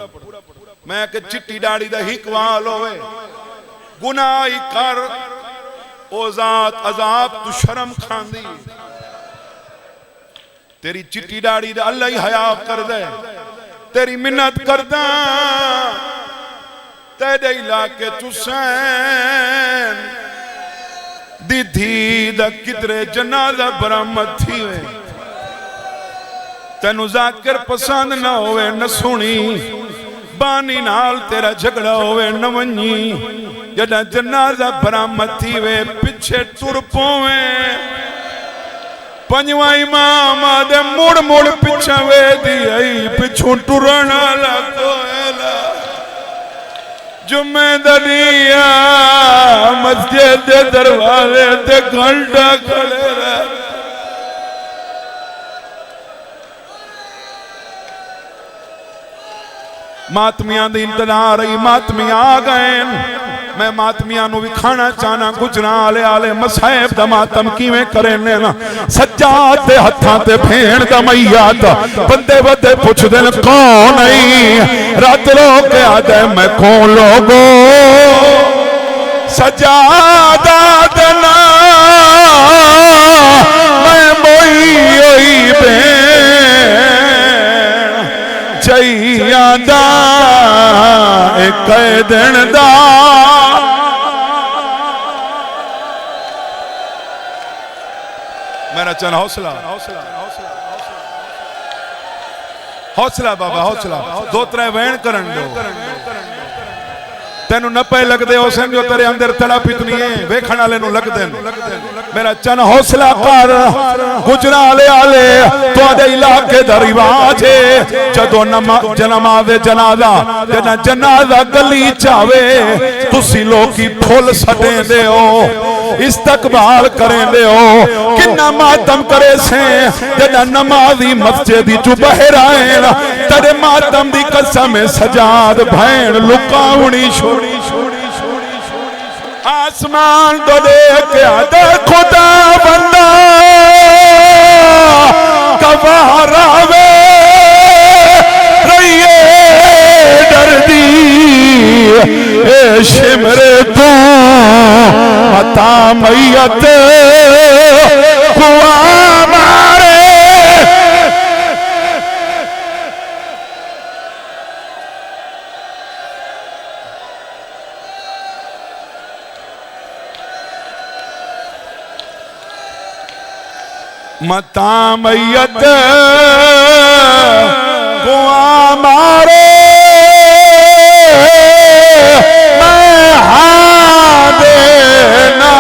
मैं के चिट्टी दाड़ी दा हिकवाल होवे गुनाह ही कर। ओ जात अजाब तू शर्म खांदी। तेरी चिट्टी दाड़ी दा अल्लाह ही हया कर दे। तेरी मिन्नत करदा तेरे इलाके चुसैन दी धी दा किधरे जनाजा बरामद थी वे। तेनू जाकिर पसंद ना होवे न सुनी बानी नाल तेरा झगड़ा होवे न वनी। जदा जनाजा बरामद थी वे पिछे टुर पोवे। पंजवा इमाम आदे मुड़ मुड़ पिछा वे दी आई पिछू टुरन वाला कोयला। जुम्मे दनिया मस्जिद दे दरवाजे ते घंटा खड़े रह। मातमिया दी इंतजार रही मातमी आ गए। मैं मातमिया नू भी खाना चाहना गुजराले आले मसाइब दा मातम किवें करे ने ना। सज्जाद दे हत्थां ते भेण दा मैयात बंदे बंदे पुछदे ने कौन नहीं। रात रो के आदे मैं कौन लोगो सज्जादा दे ना मैं मोई ओई भेण चैया दा एक दिन दा। मेरा चल हौसला हौसला हौसला बाबा हौसला। 2-3 वैन करन दो तेनू नपे लगदे हो समझो तेरे अंदर तड़प इतनी है वेखण वाले नू लगदे। मेरा चन हौसला कर। गुजराले आले तुहाडे इलाके दा रिवाज है जदों नमाज़े जनाजा जना जनाजा गली चावे तुसी लोकी फुल सटेंदे हो इस्तकबाल करेंदे हो। किन्ना मातम करे से जना नमाजी मस्जिद चु बहर आए तेरे मातम दी कसम सजाद भैन लुकावनी छोड़ी। आसमान तो देख आदे खुदा बंदा कबारावे रहिए डरदी ए शिमरे तू अता मैयत कुआ मारे। मता मैयत कुआं मारे मैं हाँ देना।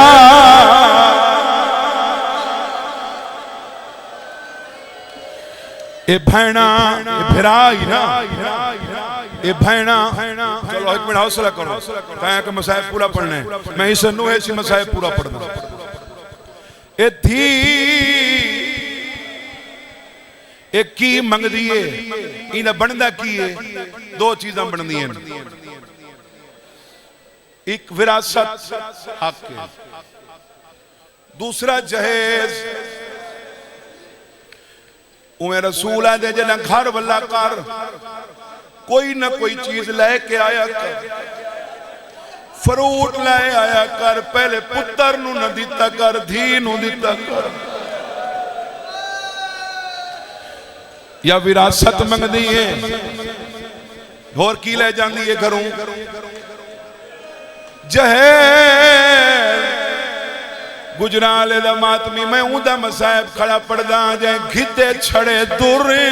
ए भैना फिराई ना ए भैना। चलो एक मिनट हौसला करो, कहें कि मसाइब पूरा पढ़ना है, मैं इस नु ऐसी मसाइब पूरा पढ़ना। ए थी एक की मंगदी है, इन्हें बनदा की है, दो चीज़ां बनदी हैं, एक विरासत हक है, दूसरा जहेज। उमें रसूल आदे जना घर वाला कर कोई ना कोई चीज लेके आया कर, फ्रूट ले आया कर, पहले पुत्र नू न दिता कर, धी नू दिता कर। या विरासत मंगदी है, होर की ले जाती है घरों? जहेज। गुजराले दा मातमी मैं उदा मसायब खड़ा पढ़दा जाए घिते छड़े दुरे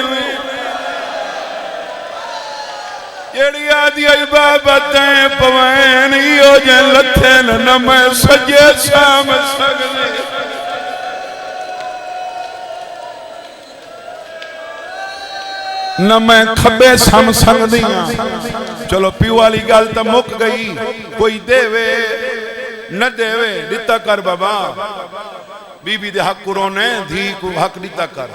जेड़ी आदि बाबतें पवैन यो जे लथन न मैं सजे शाम सगने न मैं खबे सम संगदियां। चलो प्यू वाली गल तो मुक गई, कोई देवे न देवे दिता कर बाबा, बीबी दे हक रोने, धी को हक दिता कर,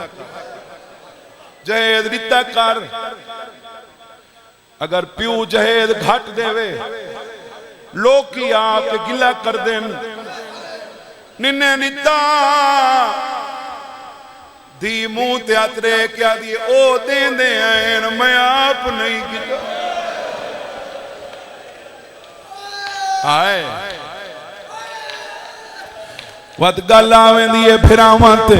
जहेज दिता कर। अगर प्यू जहेज घट देवे लोग की आके गिला कर देन, निन्ने निता धी मुंह त्यातरे क्या दिए ओ देंदे आए, मैं आप नहीं किता आए। वत गल आवेंदी है फिरावां ते,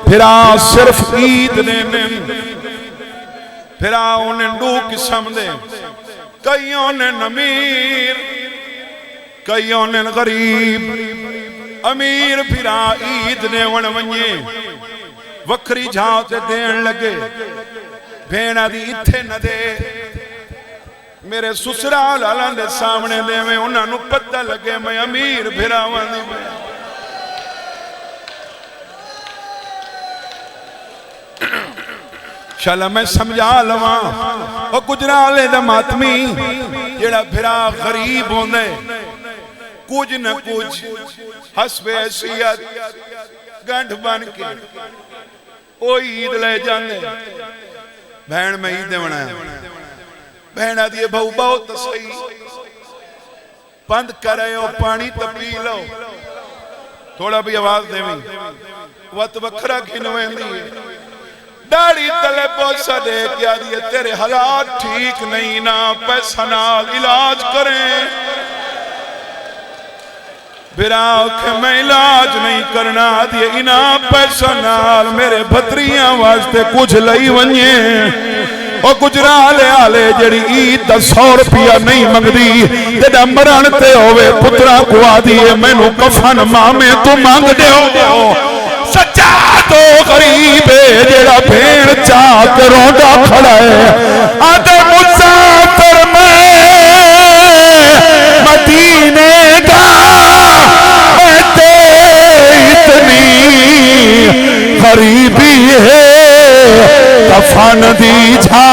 फिरा सिर्फ ईद ने फिरा उन्हें दो किस्म दे, कईयों ने अमीर कईयों ने गरीब। अमीर फिरा ईद ने वन वने वखरी झाव ते देन लगे, भेणा दी इत्थे न दे, मेरे ससुराल वालों दे सामने देवे, उन्हां नूं पता लगे मैं अमीर फिरावां दी। चल मैं समझा लवा ओ गुजराले दा मातमी जेड़ा फिरा गरीब होंदे, कुछ न कुछ हसबे हैसियत गंढ बन के ओ ईद ले जांदे। भैन मैं ईद देवना भैन आदि बहु बहुत सही बंद करे ओ पानी तो पी लो, थोड़ा भी आवाज देवी वत वखरा खिनवेंदी है। दाढ़ी तले पोसा दे क्या दिए तेरे हालात ठीक नहीं ना, पैसा नाल इलाज करें। बिराओ के मैं इलाज नहीं करना दिए इना पैसा नाल मेरे भतरियां वास्ते कुछ लई वने। ओ गुजराले आले जेड़ी ईद दा 100 रुपया नहीं मंगदी, तेरा मरण ते होवे पुत्रा को आदिए मैनू कफन मामे तू मांग दियो। सच्चा तो गरीब है जेड़ा भेड़ चाक रोंदा खड़ा है, आदे मुसाफिर मैं मदीने का, मैं ते इतनी गरीबी है कफन दी झा।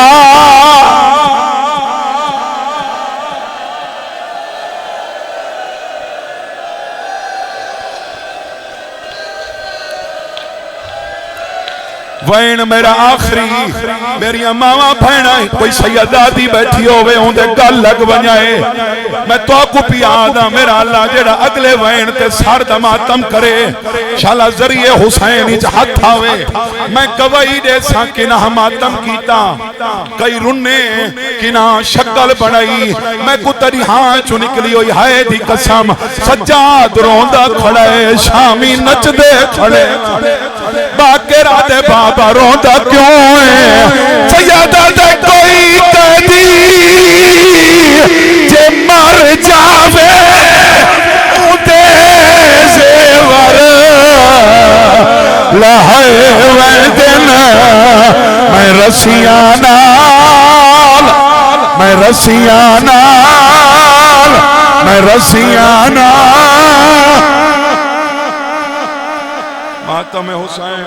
वैन मेरा आखिरी मेरिया मावा भैना कोई सैयदादी बैठी होवे उनके गल लग वजाए, मैं तो को पियादा मेरा अल्लाह जेड़ा अगले वैन ते सर दा मातम करे, शाला जरिए हुसैन विच हाथ आवे। मैं गवाही दे सा कि ना मातम कीता, कई रुन्ने कि ना शक्ल बनाई, मैं को तेरी हां चो निकली हुई है दी कसम। सज्जाद रोंदा खड़ा है, शामी नचदे खड़े, बाके राधे बाबा रोंदा क्यों है? सैयदा दे कोई कैदी जे मर जावे उदे जेवर लहा वैदन मैं रसिया नाल, मैं रसिया नाल, मैं रसिया नाल। मातम हुसैन